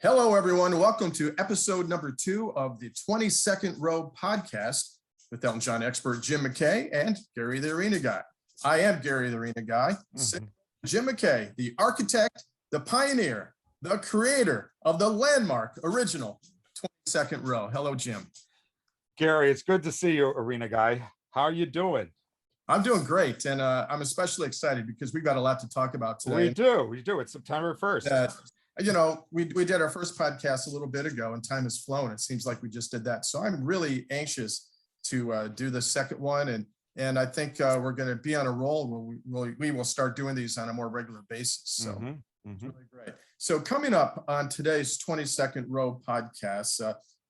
Hello, everyone. Welcome to episode number 2 of the 22nd Row podcast with Elton John expert Jim McKay and Gary the Arena Guy. I am Gary the Arena Guy. Jim McKay, the architect, the pioneer, the creator of the landmark original 22nd Row. Hello, Jim. Gary, it's good to see you, Arena Guy. How are you doing? I'm doing great, and I'm especially excited because we've got a lot to talk about today. We do. It's September 1st. We did our first podcast a little bit ago, and time has flown. It seems like we just did that. So I'm really anxious to do the second one, and I think we're going to be on a roll where we will start doing these on a more regular basis. So it's really great. So coming up on today's 22nd Row podcast,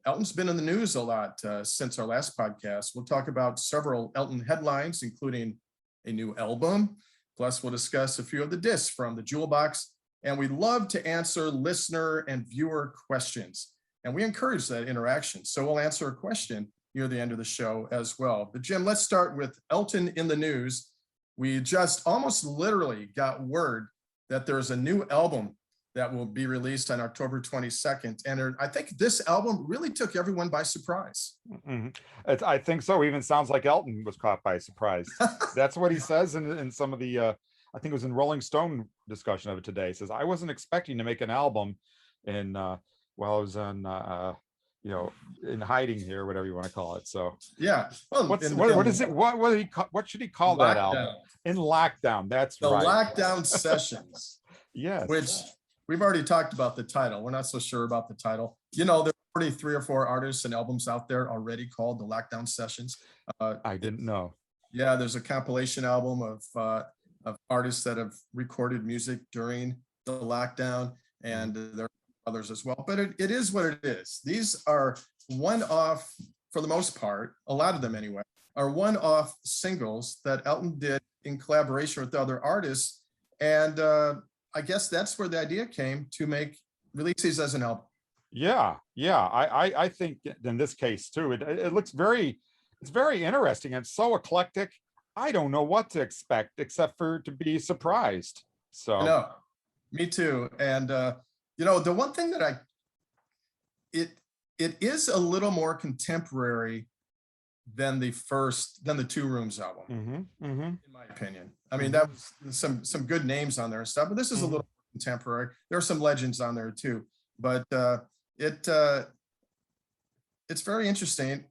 Elton's been in the news a lot since our last podcast. We'll talk about several Elton headlines, including a new album. Plus, we'll discuss a few of the discs from the JEWELBOX. And we love to answer listener and viewer questions. And we encourage that interaction. So we'll answer a question near the end of the show as well. But Jim, let's start with Elton in the news. We just almost literally got word that there's a new album that will be released on October 22nd. And I think this album really took everyone by surprise. I think so. Even sounds like Elton was caught by surprise. That's what he says in some of the, I think it was in Rolling Stone discussion of it today. He says, I wasn't expecting to make an album while I was on, in hiding here, whatever you want to call it. So yeah. Well, what is it? What should he call that album? In lockdown. That's the right. Lockdown Sessions. Yes. Which we've already talked about the title. We're not so sure about the title. You know, there's already 3 or 4 artists and albums out there already called the Lockdown Sessions. I didn't know. Yeah, there's a compilation album of artists that have recorded music during the lockdown, and there are others as well. But it is what it is. These are one-off, for the most part, a lot of them anyway, are one-off singles that Elton did in collaboration with other artists. And I guess that's where the idea came to release these as an album. Yeah. I think in this case too, it looks it's very interesting and so eclectic. I don't know what to expect except for to be surprised. So no, me too. And the one thing that it is a little more contemporary than the Two Rooms album, in my opinion. I mean, that was some good names on there and stuff, but this is a little contemporary. There are some legends on there too, but it's very interesting.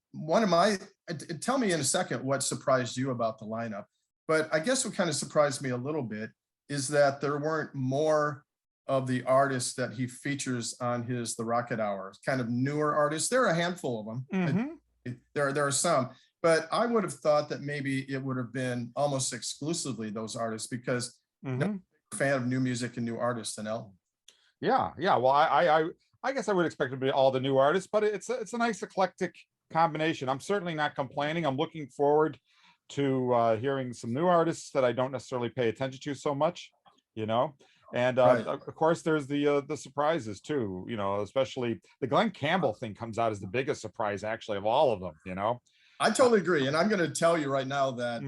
Tell me in a second what surprised you about the lineup, but I guess what kind of surprised me a little bit is that there weren't more of the artists that he features on The Rocket Hour, kind of newer artists. There are a handful of them. There are some, but I would have thought that maybe it would have been almost exclusively those artists because I'm a fan of new music and new artists than Elton. Yeah. Well, I guess I would expect it to be all the new artists, but it's a nice eclectic combination. I'm certainly not complaining. I'm looking forward to hearing some new artists that I don't necessarily pay attention to so much, and right. Of course there's the surprises too, especially the Glenn Campbell thing comes out as the biggest surprise actually of all of them. I totally agree, and I'm going to tell you right now that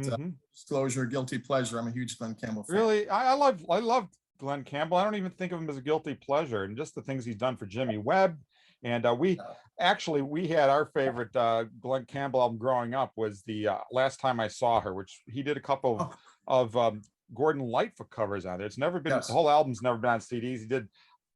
disclosure, guilty pleasure, I'm a huge Glenn Campbell fan. Really, I love Glenn Campbell. I don't even think of him as a guilty pleasure, and just the things he's done for Jimmy Webb. And we had our favorite Glenn Campbell album growing up was the Last Time I Saw Her, which he did a couple of Gordon Lightfoot covers on there. It's never been, the whole album's never been on CDs. He did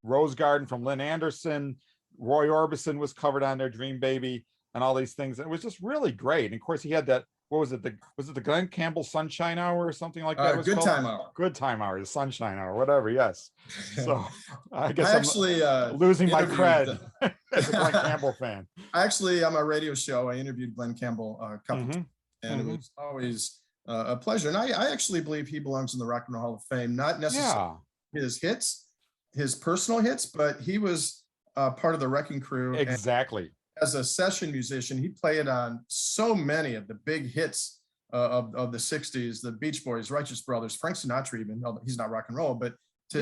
Rose Garden from Lynn Anderson. Roy Orbison was covered on there, Dream Baby, and all these things. It was just really great. And of course he had that, what was it? Was it the Glenn Campbell Sunshine Hour or something like that? Good Time Hour. Good Time Hour, the Sunshine Hour, whatever. Yes. So I guess I'm losing my cred as a Glenn Campbell fan. Actually, on my radio show, I interviewed Glenn Campbell a couple times, and it was always a pleasure. And I actually believe he belongs in the Rock and Roll Hall of Fame, not necessarily his hits, his personal hits, but he was part of the Wrecking Crew. Exactly. As a session musician, he played on so many of the big hits of the 60s, the Beach Boys, Righteous Brothers, Frank Sinatra, even though he's not rock and roll, but he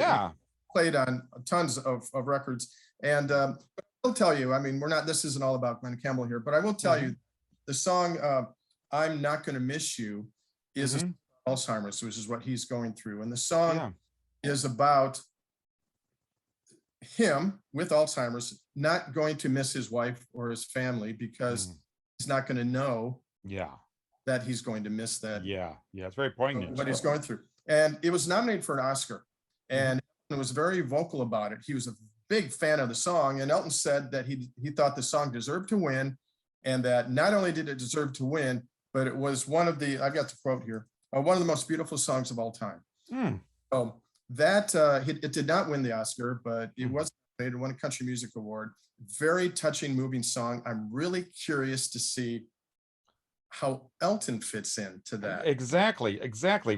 played on tons of records. And I'll tell you, I mean, this isn't all about Glenn Campbell here, but I will tell you the song I'm Not Gonna Miss You is Alzheimer's, which is what he's going through. And the song is about him with Alzheimer's not going to miss his wife or his family because Mm. he's not going to know Yeah. that he's going to miss that, Yeah. Yeah. It's very poignant. what he's going through. And it was nominated for an Oscar, Mhm. and Elton was very vocal about it. He was a big fan of the song, and Elton said that he thought the song deserved to win, and that not only did it deserve to win, but it was one of the, I've got the quote here, one of the most beautiful songs of all time. Mm. So that it did not win the Oscar, but it Mm. was nominated, won a Country Music Award. Very touching, moving song. I'm really curious to see how Elton fits into that. Exactly. Exactly.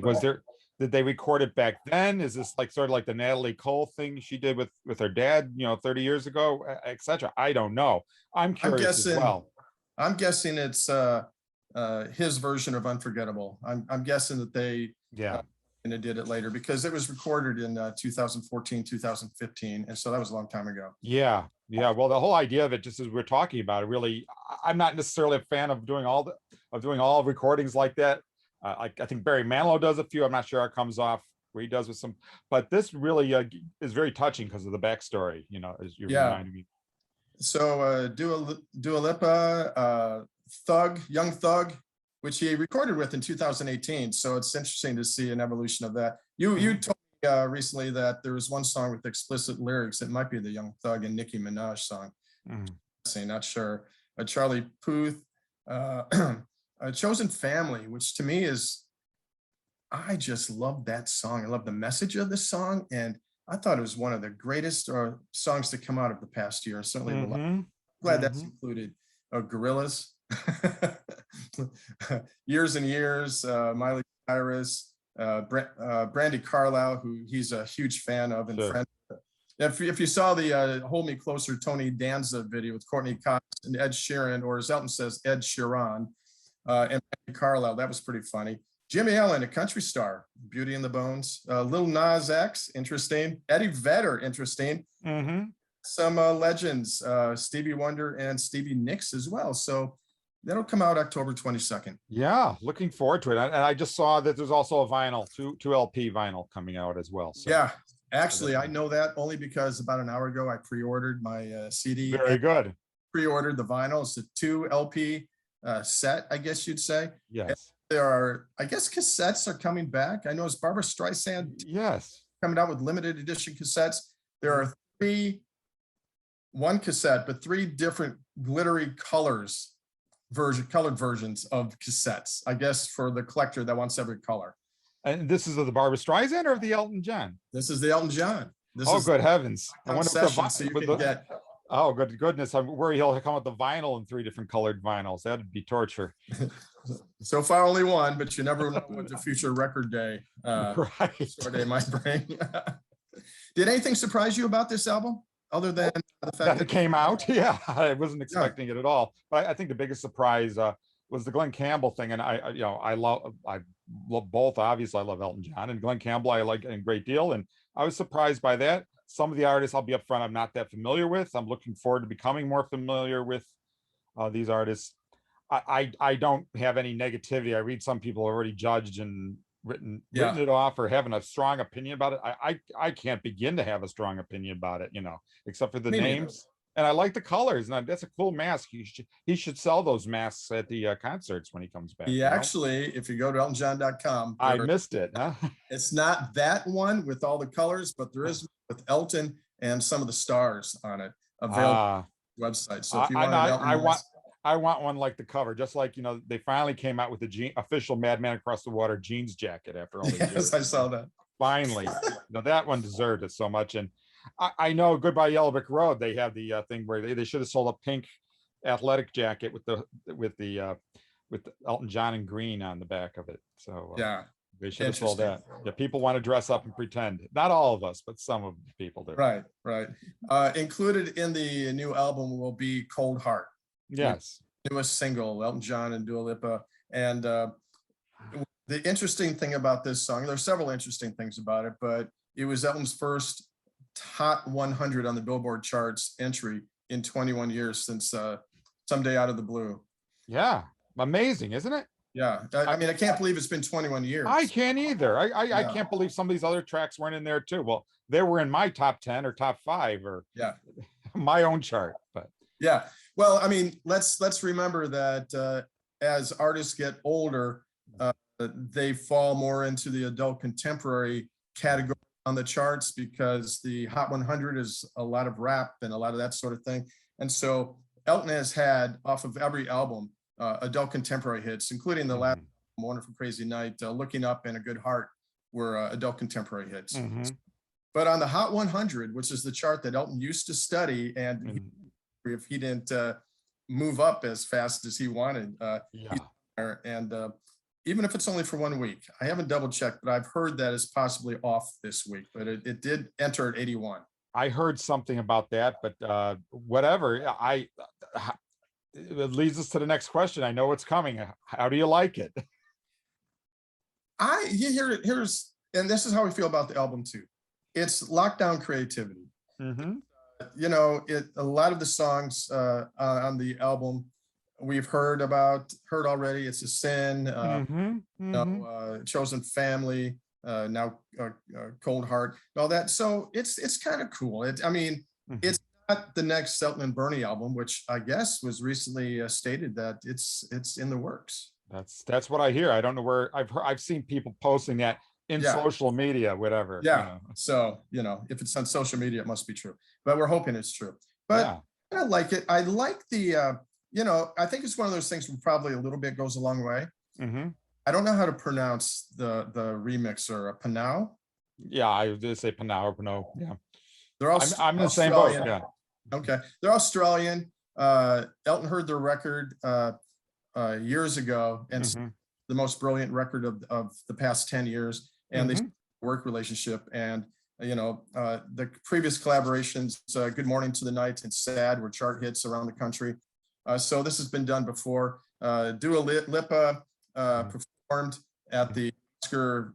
Did they record it back then? Is this like sort of like the Natalie Cole thing she did with her dad, 30 years ago, etc.? I don't know. I'm I'm curious as guessing. well. I'm guessing it's his version of Unforgettable. I'm guessing that they Yeah. and did it later because it was recorded in 2014, 2015, and so that was a long time ago. Yeah. Yeah. Well, the whole idea of it, just as we're talking about it, really, I'm not necessarily a fan of doing all recordings like that. I think Barry Manilow does a few. I'm not sure how it comes off where he does with some, but this really is very touching because of the backstory. As you Yeah. reminded me. So Dua Lipa, Young Thug, which he recorded with in 2018. So it's interesting to see an evolution of that. You told me recently that there was one song with explicit lyrics. It might be the Young Thug and Nicki Minaj song. Not sure. Charlie Puth, Chosen Family, which to me is, I just love that song. I love the message of the song, and I thought it was one of the greatest songs to come out of the past year. Certainly, glad that's included. Gorillaz, Years and Years, Miley Cyrus, Brandy Carlisle, who he's a huge fan of and friend. If you saw the Hold Me Closer Tony Danza video with Courtney Cox and Ed Sheeran, or as Elton says, Ed Sheeran, and Brandy Carlisle, that was pretty funny. Jimmy Allen, a country star, Beauty and the Bones. Lil Nas X, interesting. Eddie Vedder, interesting. Some legends, Stevie Wonder and Stevie Nicks as well. So that'll come out October 22nd. Yeah, looking forward to it. And I just saw that there's also a vinyl, two LP vinyl coming out as well. So. Yeah, actually, I know that only because about an hour ago I pre-ordered my CD. Very good. Pre-ordered the vinyl. It's a 2 LP set, I guess you'd say. Yes. And there are, I guess, cassettes are coming back. I know it's Barbara Streisand. Yes. Coming out with limited edition cassettes. There are 1 cassette, but 3 different glittery colored versions of cassettes, I guess, for the collector that wants every color. And this is of the Barbara Streisand or of the Elton John? This is the Elton John. Good heavens. I wonder oh, good goodness. I'm worried he'll come with the vinyl in 3 different colored vinyls. That'd be torture. So far, only 1, but you never know what the future record day store day might bring. Did anything surprise you about this album? Other than the fact that it came out? Yeah, I wasn't expecting it at all. But I think the biggest surprise was the Glenn Campbell thing. And I love both. Obviously, I love Elton John, and Glenn Campbell I like a great deal. And I was surprised by that. Some of the artists, I'll be upfront, I'm not that familiar with. I'm looking forward to becoming more familiar with these artists. I don't have any negativity. I read some people already judged and written it off or having a strong opinion about it. I can't begin to have a strong opinion about it, except for the names. And I like the colors, and that's a cool mask. He should sell those masks at the concerts when he comes back. Actually, if you go to eltonjohn.com, I missed it. Huh? It's not that one with all the colors, but there is with Elton and some of the stars on it available on the website. So if you I want one like the cover, just like they finally came out with the official Madman Across the Water jeans jacket after all these years. Yes, I saw that. Finally, that one deserved it so much. And I know Goodbye Yellow Brick Road, they have the thing where they should have sold a pink athletic jacket with the Elton John and green on the back of it. So they should have sold that. Yeah, people want to dress up and pretend. Not all of us, but some of the people do. Right. Included in the new album will be Cold Heart. Yes. Newest single, Elton John and Dua Lipa. And the interesting thing about this song, there's several interesting things about it, but it was Elton's first Hot 100 on the Billboard charts entry in 21 years since Someday Out of the Blue. Yeah. Amazing, isn't it? Yeah. I mean, I can't believe it's been 21 years. I can't either. I Yeah. can't believe some of these other tracks weren't in there too. Well, they were in my top 10 or top 5 or Yeah. my own chart, but Yeah. Well, I mean, let's remember that as artists get older, they fall more into the adult contemporary category on the charts because the Hot 100 is a lot of rap and a lot of that sort of thing. And so Elton has had off of every album adult contemporary hits, including the last Wonderful Crazy Night, Looking Up, and A Good Heart were adult contemporary hits. But on the Hot 100, which is the chart that Elton used to study, and if he didn't move up as fast as he wanted, and even if it's only for 1 week, I haven't double checked, but I've heard that it's possibly off this week, but it did enter at 81. I heard something about that, but whatever. It leads us to the next question. I know it's coming. How do you like it? Here's, and this is how we feel about the album too. It's lockdown creativity. You know, a lot of the songs on the album we've heard already. It's a Sin, Chosen Family, now Cold Heart, all that. So it's kind of cool. I mean, it's not the next Elton and Bernie album, which I guess was recently stated that it's in the works. That's what I hear. I don't know where I've seen people posting that in social media, whatever. Yeah. You know. So, you know, if it's on social media, it must be true, but we're hoping it's true. But I like it. I like the, you know, I think it's one of those things where probably a little bit goes a long way. I don't know how to pronounce the remix or Panau. Yeah, I did say Panau or Panau. Yeah. They're all I'm in the same boat. Yeah. Okay. They're Australian. Elton heard their record years ago, and the most brilliant record of the past 10 years, and they work relationship. And you know, the previous collaborations, Good Morning to the Night and Sad, were chart hits around the country. So this has been done before. Dua Lipa performed at the Oscar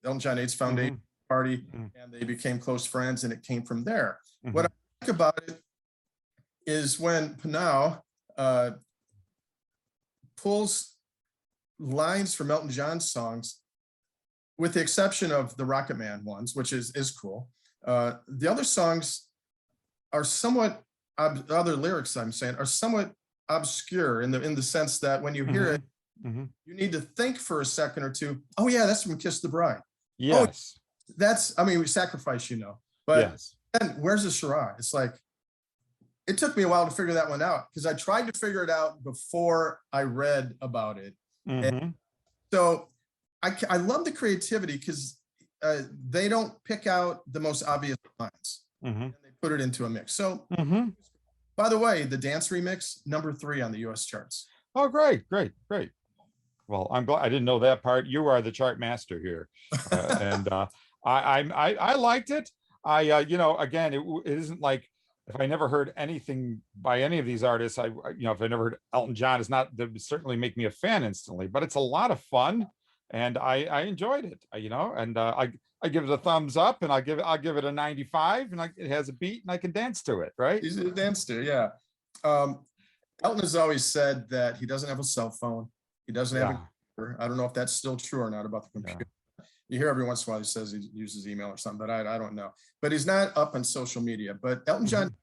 Elton John AIDS Foundation party, and they became close friends, and it came from there. What I like about it is when Panau pulls lines from Elton John's songs, with the exception of the Rocket Man ones, which is cool. The other songs are somewhat, other lyrics I'm saying, are somewhat obscure in the sense that when you hear it, you need to think for a second or two. Oh yeah, that's from Kiss the Bride. Yes. Oh, that's, I mean, we Sacrifice, you know, but then where's the Shiraz? It's like, it took me a while to figure that one out because I tried to figure it out before I read about it. And so I love the creativity because they don't pick out the most obvious lines and they put it into a mix. So by the way, the dance remix, #3 on the US charts. Oh, great. Well, I'm glad. I didn't know that part. You are the chart master here. And I liked it. You know, again, it isn't like, if I never heard anything by any of these artists, you know, if I never heard Elton John, it's not, that would certainly make me a fan instantly, but it's a lot of fun. And I enjoyed it, you know, and I give it a thumbs up, and I'll give it a 95, and it has a beat and I can dance to it, right? Easy to dance to, yeah. Elton has always said that he doesn't have a cell phone. He doesn't have a computer. I don't know if that's still true or not about the computer. You hear every once in a while he says he uses email or something, but I don't know. But he's not up on social media. But Elton John,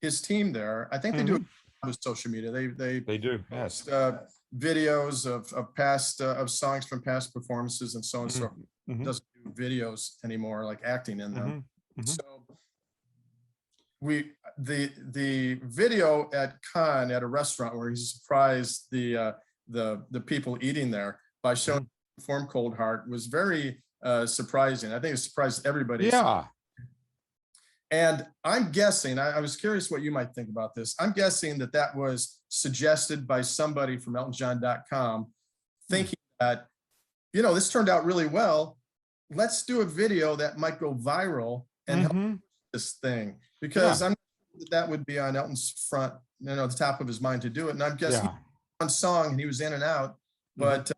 his team there, I think they do with social media. They do, yes. Videos of past of songs from past performances and so on and so forth. Doesn't do videos anymore, like acting in them. So the video at Cannes at a restaurant where he surprised the people eating there by showing perform Cold Heart was very surprising. I think it surprised everybody. Yeah. And I'm guessing, I was curious what you might think about this. I'm guessing that was suggested by somebody from EltonJohn.com, thinking that, you know, this turned out really well. Let's do a video that might go viral and help this thing, because I'm that would be on Elton's front, you know, the top of his mind to do it. And I'm guessing one song and he was in and out, but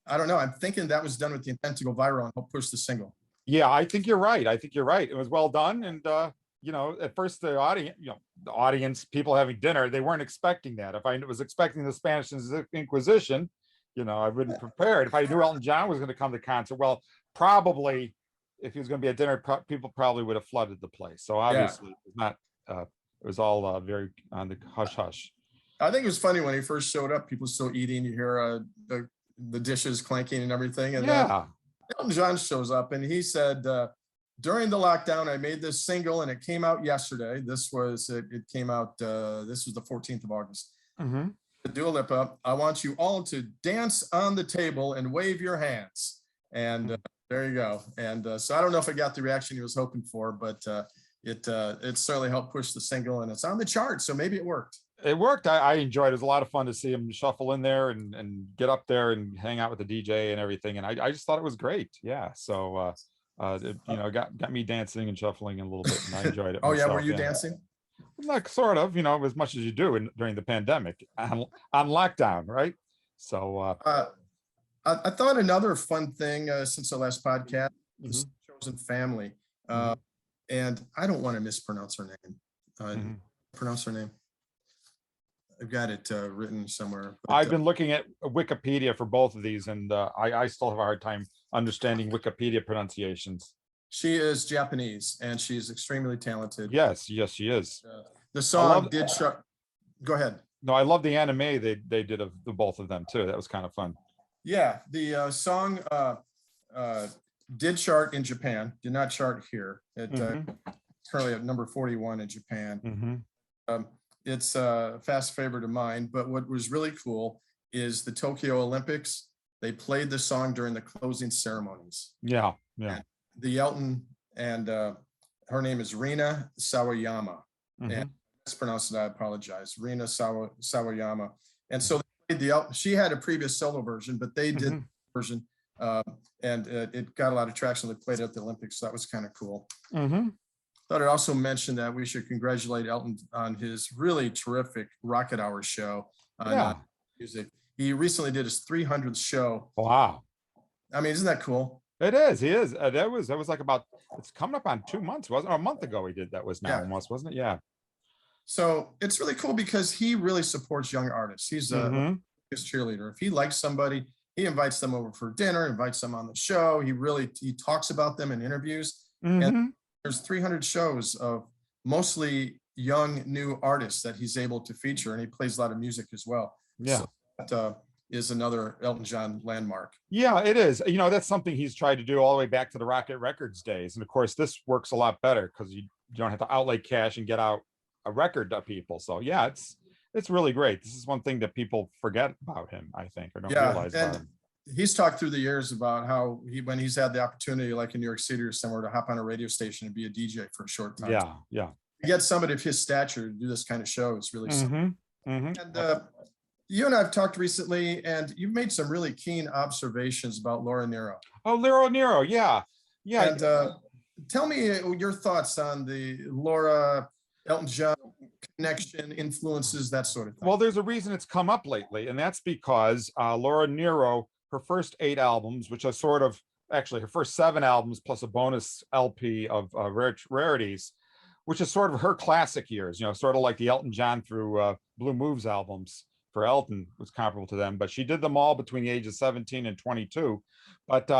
I don't know. I'm thinking that was done with the intent to go viral and help push the single. Yeah, I think you're right. It was well done. And at first the audience, people having dinner, they weren't expecting that. If I was expecting the Spanish Inquisition, I wouldn't prepare it. If I knew Elton John was going to come to the concert, well, probably if he was going to be at dinner, people probably would have flooded the place. So obviously it was not, it was all very on the hush hush. I think it was funny when he first showed up, people still eating, you hear the dishes clanking and everything. And Elton John shows up and he said, during the lockdown, I made this single and it came out yesterday. It came out, this was the 14th of August. Mm-hmm. Dua Lipa, I want you all to dance on the table and wave your hands. And there you go. And so I don't know if I got the reaction he was hoping for, but it certainly helped push the single and it's on the chart. So maybe it worked. It worked. I enjoyed it. It was a lot of fun to see him shuffle in there and get up there and hang out with the DJ and everything. And I just thought it was great. Yeah. So, it, got me dancing and shuffling a little bit and I enjoyed it. Oh yeah. Were you dancing? Like sort of, as much as you do during the pandemic on lockdown. Right. So, I thought another fun thing since the last podcast is Chosen Family. And I don't want to mispronounce her name. Pronounce her name. I've got it written somewhere. But, I've been looking at Wikipedia for both of these, and I still have a hard time understanding Wikipedia pronunciations. She is Japanese, and she's extremely talented. Yes, she is. The song did chart. Go ahead. No, I love the anime they did of the both of them too. That was kind of fun. Yeah, the song did chart in Japan, did not chart here. It currently at number 41 in Japan. It's a fast favorite of mine, but what was really cool is the Tokyo Olympics. They played the song during the closing ceremonies. Yeah. And the Elton and her name is Rina Sawayama. And I mispronounced it, I apologize. Rina Sawayama. And so they played she had a previous solo version, but they did the version. And it got a lot of traction. They played it at the Olympics. So that was kind of cool. Thought I'd also mention that we should congratulate Elton on his really terrific Rocket Hour show on music. He recently did his 300th show. Wow. I mean, isn't that cool? It is. He is. That was like it's coming up on 2 months, wasn't it? A month ago he did that was now almost, wasn't it? Yeah. So it's really cool because he really supports young artists. He's his cheerleader. If he likes somebody, he invites them over for dinner, invites them on the show. He talks about them in interviews. And there's 300 shows of mostly young new artists that he's able to feature, and he plays a lot of music as well. Yeah. So that is another Elton John landmark. Yeah, it is. That's something he's tried to do all the way back to the Rocket Records days. And of course, this works a lot better because you don't have to outlay cash and get out a record to people. So yeah, it's really great. This is one thing that people forget about him, I think, or don't realize about him. He's talked through the years about how when he's had the opportunity, like in New York City or somewhere, to hop on a radio station and be a DJ for a short time. Yeah. To get somebody of his stature to do this kind of show is really something. And you and I have talked recently, and you've made some really keen observations about Laura Nyro. Oh, Laura Nyro, yeah. And tell me your thoughts on the Laura Elton John connection, influences, that sort of thing. Well, there's a reason it's come up lately, and that's because Laura Nyro, her first 8 albums, which are actually her first 7 albums plus a bonus LP of rarities, which is sort of her classic years, sort of like the Elton John through Blue Moves albums for Elton was comparable to them, but she did them all between the ages of 17 and 22. But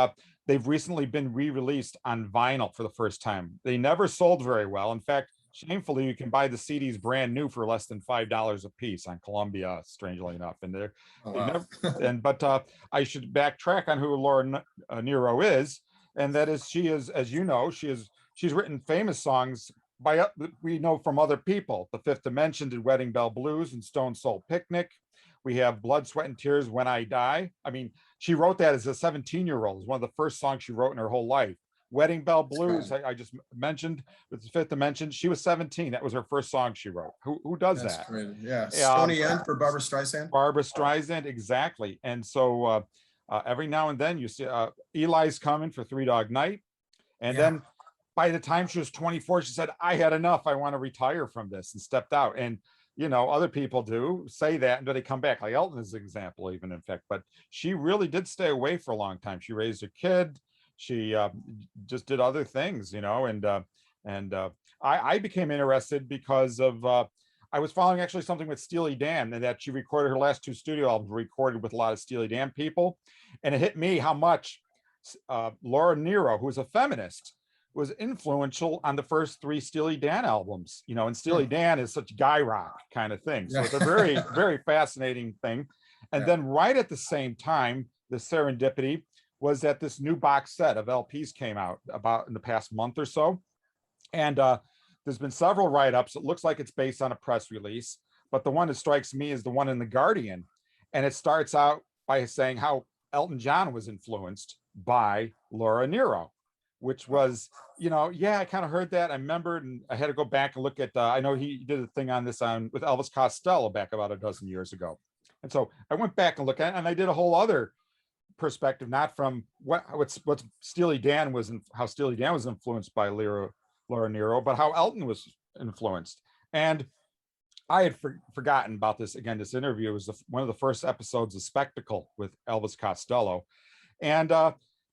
they've recently been re-released on vinyl for the first time. They never sold very well. In fact, shamefully, you can buy the CDs brand new for less than $5 a piece on Columbia, strangely enough. And I should backtrack on who Laura Nyro is, and that is she is, as you know, she's written famous songs we know from other people. The Fifth Dimension did Wedding Bell Blues and Stone Soul Picnic. We have Blood, Sweat, and Tears, When I Die. I mean, she wrote that as a 17-year-old. It's one of the first songs she wrote in her whole life. Wedding Bell Blues, I just mentioned with the Fifth Dimension. She was 17. That was her first song she wrote. Who does That's that? Great. Yeah, Stony End for Barbra Streisand. Barbra Streisand, exactly. And so every now and then you see Eli's coming for Three Dog Night. And then by the time she was 24, she said, I had enough. I want to retire from this, and stepped out. And other people do say that, and then they come back, like Elton is an example, even, in fact. But she really did stay away for a long time. She raised her kid. She just did other things, and I became interested because of I was following actually something with Steely Dan, and that she recorded her last 2 studio albums recorded with a lot of Steely Dan people, and it hit me how much Laura Nyro, who is a feminist, was influential on the first 3 Steely Dan albums. You know, and Steely Dan is such guy rock kind of thing, so it's a very very fascinating thing. And then right at the same time, the serendipity was that this new box set of LPs came out about in the past month or so. And there's been several write-ups. It looks like it's based on a press release, but the one that strikes me is the one in the Guardian. And it starts out by saying how Elton John was influenced by Laura Nyro, which was, you know, yeah, I kind of heard that. I remembered, and I had to go back and look at, I know he did a thing on this with Elvis Costello back about a dozen years ago. And so I went back and looked at it, and I did a whole other perspective, not from what Steely Dan was, and how Steely Dan was influenced by Laura Nyro, but how Elton was influenced. And I had forgotten about this. Again, this interview was one of the first episodes of Spectacle with Elvis Costello. And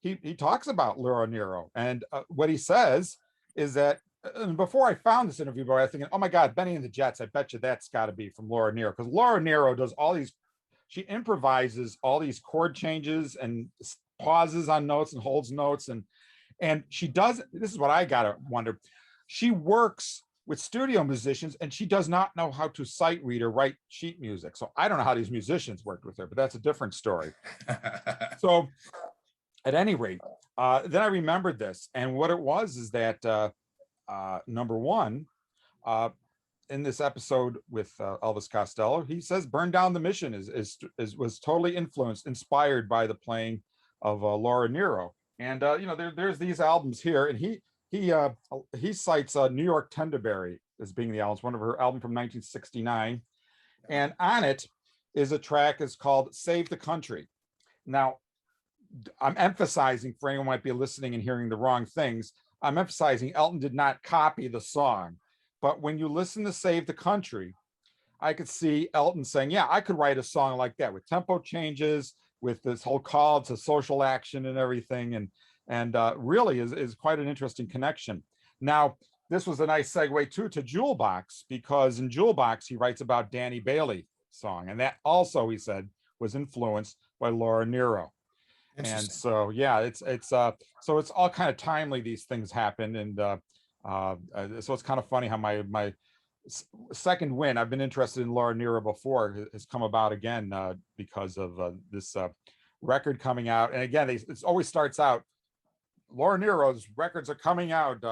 he talks about Laura Nyro. And what he says is that, and before I found this interview, I was thinking, oh my God, Benny and the Jets, I bet you that's got to be from Laura Nyro. Because Laura Nyro does all these, she improvises all these chord changes and pauses on notes and holds notes. And she does, this is what I gotta wonder, she works with studio musicians, and she does not know how to sight read or write sheet music. So I don't know how these musicians worked with her, but that's a different story. So at any rate, then I remembered this, and what it was is that number one, in this episode with Elvis Costello, he says "Burn Down the Mission" was totally inspired by the playing of Laura Nyro. And you know, there's these albums here, and he cites New York Tenderberry as being the album, one of her album from 1969, and on it is a track is called "Save the Country." Now, I'm emphasizing, for anyone who might be listening and hearing the wrong things, I'm emphasizing Elton did not copy the song, but when you listen to "Save the Country," I could see Elton saying, yeah, I could write a song like that with tempo changes, with this whole call to social action and everything, and really is quite an interesting connection. Now, this was a nice segue too to JEWELBOX, because in JEWELBOX he writes about Danny Bailey song, and that also, he said, was influenced by Laura Nyro. And so yeah, it's so it's all kind of timely, these things happen. And so it's kind of funny how my second win, I've been interested in Laura Nyro before, has come about again because of this record coming out. And again, it always starts out, Laura Nyro's records are coming out.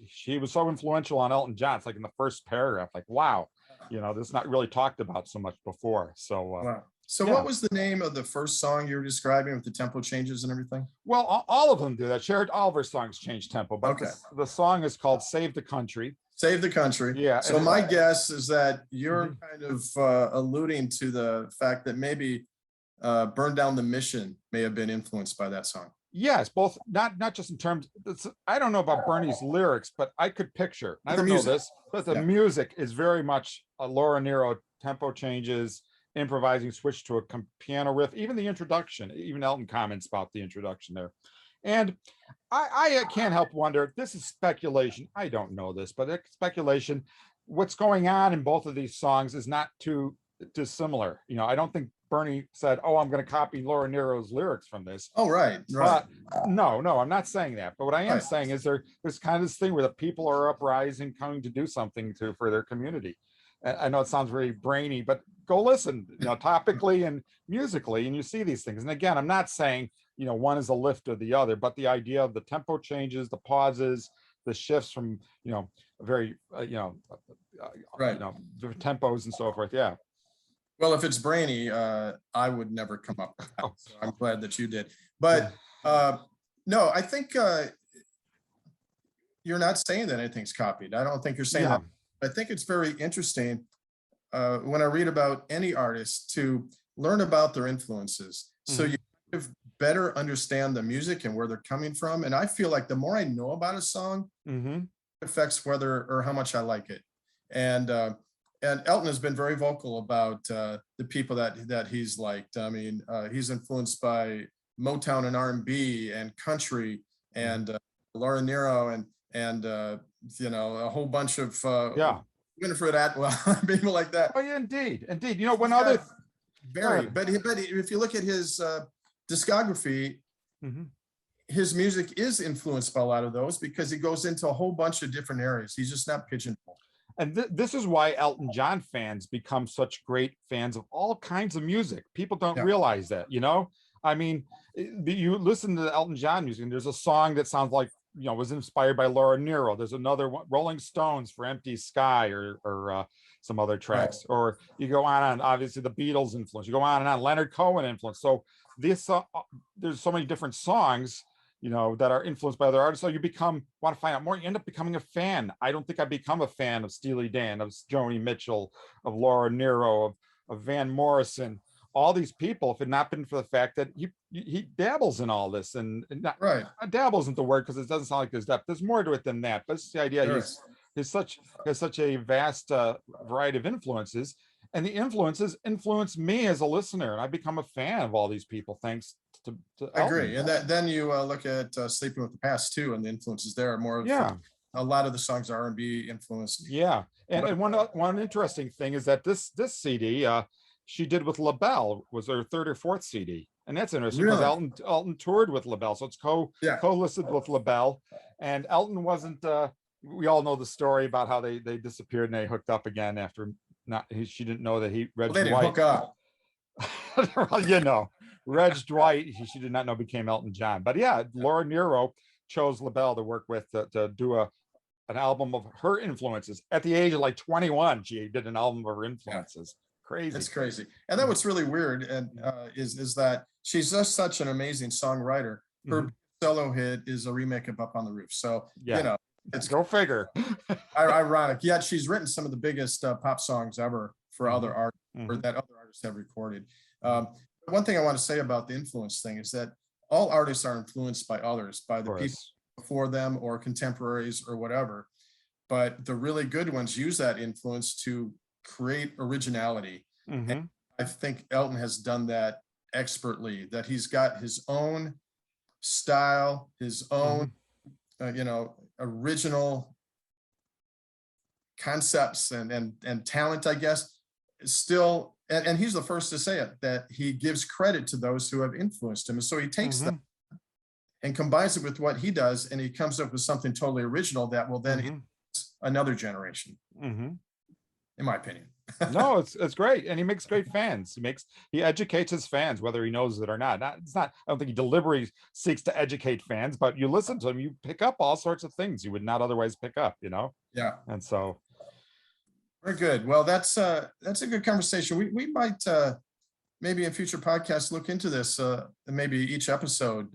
She was so influential on Elton John. It's like in the first paragraph, like, wow, you know, this is not really talked about so much before. So wow. So yeah. What was the name of the first song you were describing with the tempo changes and everything? Well, all of them do that. All of her songs change tempo, but okay. The song is called "Save the Country." Save the Country. Yeah. So my guess is that you're kind of alluding to the fact that maybe "Burn Down the Mission" may have been influenced by that song. Yes, both, not just in terms, I don't know about Bernie's lyrics, but I could picture, I don't know this, but the music is very much a Laura Nyro, tempo changes, improvising, switch to a piano riff, even the introduction, even Elton comments about the introduction there. And I can't help wonder, this is speculation, I don't know this, but it's speculation, what's going on in both of these songs is not too dissimilar. You know, I don't think Bernie said, oh, I'm going to copy Laura Nyro's lyrics from this. Oh, right. But no, I'm not saying that. But what I am saying is there's kind of this thing where the people are uprising, coming to do something for their community. I know it sounds very brainy, but go listen, you know, topically and musically, and you see these things. And again, I'm not saying, you know, one is a lift of the other, but the idea of the tempo changes, the pauses, the shifts from, you know, very, you know, different tempos and so forth. Yeah. Well, if it's brainy, I would never come up with that. So I'm glad that you did. But no, I think you're not saying that anything's copied. I don't think you're saying that. I think it's very interesting when I read about any artist to learn about their influences. So you kind of better understand the music and where they're coming from. And I feel like the more I know about a song, it affects whether or how much I like it. And Elton has been very vocal about the people that he's liked. I mean, he's influenced by Motown and R&B and country and Laura Nyro and you know, a whole bunch of Yeah. Winifred Atwell, people like that. Oh yeah, indeed, indeed. You know, one He's other. got very, but if you look at his discography, Mhm. his music is influenced by a lot of those because he goes into a whole bunch of different areas. He's just not pigeonholed. And this is why Elton John fans become such great fans of all kinds of music. People don't Yeah. realize that, you know. I mean, you listen to the Elton John music, and there's a song that sounds like, you know, was inspired by Laura Nyro. There's another one, Rolling Stones for Empty Sky, or some other tracks. Right. Or you go on, obviously the Beatles influence. You go on and on, Leonard Cohen influence. So this, there's so many different songs, you know, that are influenced by other artists. So you want to find out more. You end up becoming a fan. I don't think I become a fan of Steely Dan, of Joni Mitchell, of Laura Nyro, of Van Morrison, all these people, if it had not been for the fact that he dabbles in all this, and not, Right. dabble isn't the word because it doesn't sound like there's depth. There's more to it than that. But it's the idea he's such a vast variety of influences, and the influences influence me as a listener, and I become a fan of all these people thanks to I Elton. agree. And then you look at Sleeping with the Past too, and the influences there are more. Yeah. A lot of the songs are R&B influenced. Yeah, and one interesting thing is that this CD she did with LaBelle, was her third or fourth CD, and that's interesting because Really? Elton toured with LaBelle, so it's co-listed with LaBelle, and Elton wasn't. We all know the story about how they disappeared and they hooked up again after she didn't know that Reg Well, they didn't Dwight. hook up. Well, you know, Reg Dwight, she did not know became Elton John, but yeah, Laura Nyro chose LaBelle to work with to do an album of her influences at the age of like 21. She did an album of her influences. Crazy. It's crazy. And then what's really weird and is that she's just such an amazing songwriter. Her solo hit is a remake of Up on the Roof. So, yeah, you know, it's go figure. Ironic. Yet she's written some of the biggest pop songs ever for other artists, or that other artists have recorded. One thing I want to say about the influence thing is that all artists are influenced by others, by the people before them or contemporaries or whatever. But the really good ones use that influence to create originality. And I think Elton has done that expertly, that he's got his own style, his own, you know, original concepts and talent, I guess, still. And he's the first to say it, that he gives credit to those who have influenced him. And so he takes them and combines it with what he does, and he comes up with something totally original that will then influence another generation. In my opinion. No, it's great, and he makes great fans. He educates his fans, whether he knows it or not. It's not. I don't think he deliberately seeks to educate fans, but you listen to him, you pick up all sorts of things you would not otherwise pick up. You know. Yeah. And so. Very good. Well, that's a good conversation. We might maybe in future podcasts look into this. Maybe each episode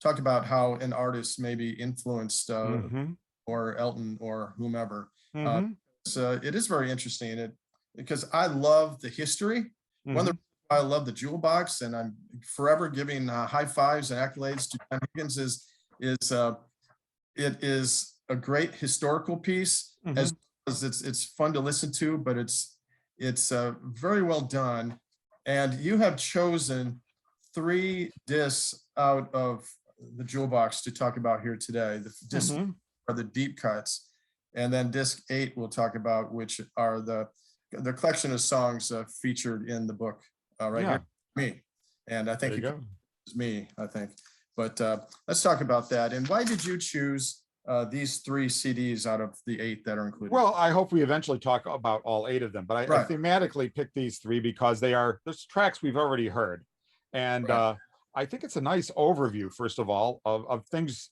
talk about how an artist maybe influenced or Elton or whomever. So it is very interesting, because I love the history. One of the reasons I love the JEWELBOX, and I'm forever giving high fives and accolades to John Higgins, is it is a great historical piece, as it's fun to listen to, but it's very well done. And you have chosen 3 discs out of the JEWELBOX to talk about here today. The discs are the deep cuts. And then disc 8 we'll talk about, which are the collection of songs featured in the book here. Me. And I think it's me, I think. But let's talk about that. And why did you choose these 3 CDs out of the 8 that are included? Well, I hope we eventually talk about all 8 of them, but I thematically picked these 3 because there's tracks we've already heard. And I think it's a nice overview, first of all, of things,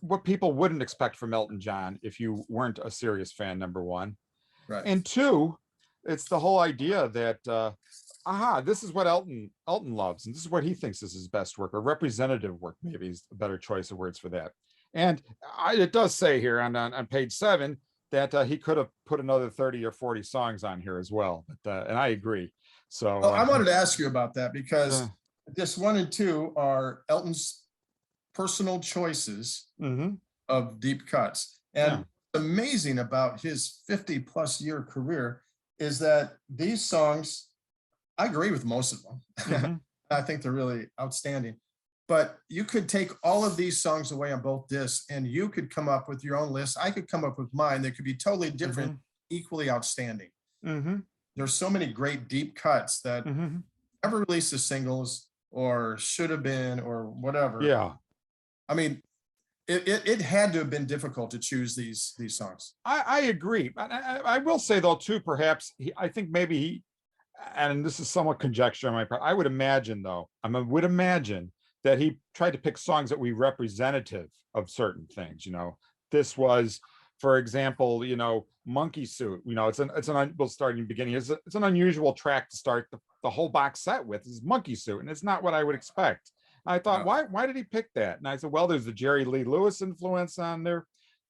what people wouldn't expect from Elton John if you weren't a serious fan, number 1. And 2, it's the whole idea that this is what Elton loves, and this is what he thinks is his best work, or representative work, maybe is a better choice of words for that. And it does say here on page 7 that he could have put another 30 or 40 songs on here as well, but and I agree. So I wanted to ask you about that, because disc 1 and 2 are Elton's personal choices of deep cuts. And what's amazing about his 50+ year career is that these songs, I agree with most of them. I think they're really outstanding. but you could take all of these songs away on both discs and you could come up with your own list. I could come up with mine that could be totally different, equally outstanding. There's so many great deep cuts that never released as singles or should have been or whatever. Yeah. I mean, it had to have been difficult to choose these songs. I agree. I will say though, too, perhaps I think maybe he, and this is somewhat conjecture on my part, I would imagine though, would imagine that he tried to pick songs that were representative of certain things. This was, for example, Monkey Suit. We'll start in the beginning. It's an unusual track to start the whole box set with, is Monkey Suit, and it's not what I would expect. I thought, why did he pick that? And I said, well, there's the Jerry Lee Lewis influence on there,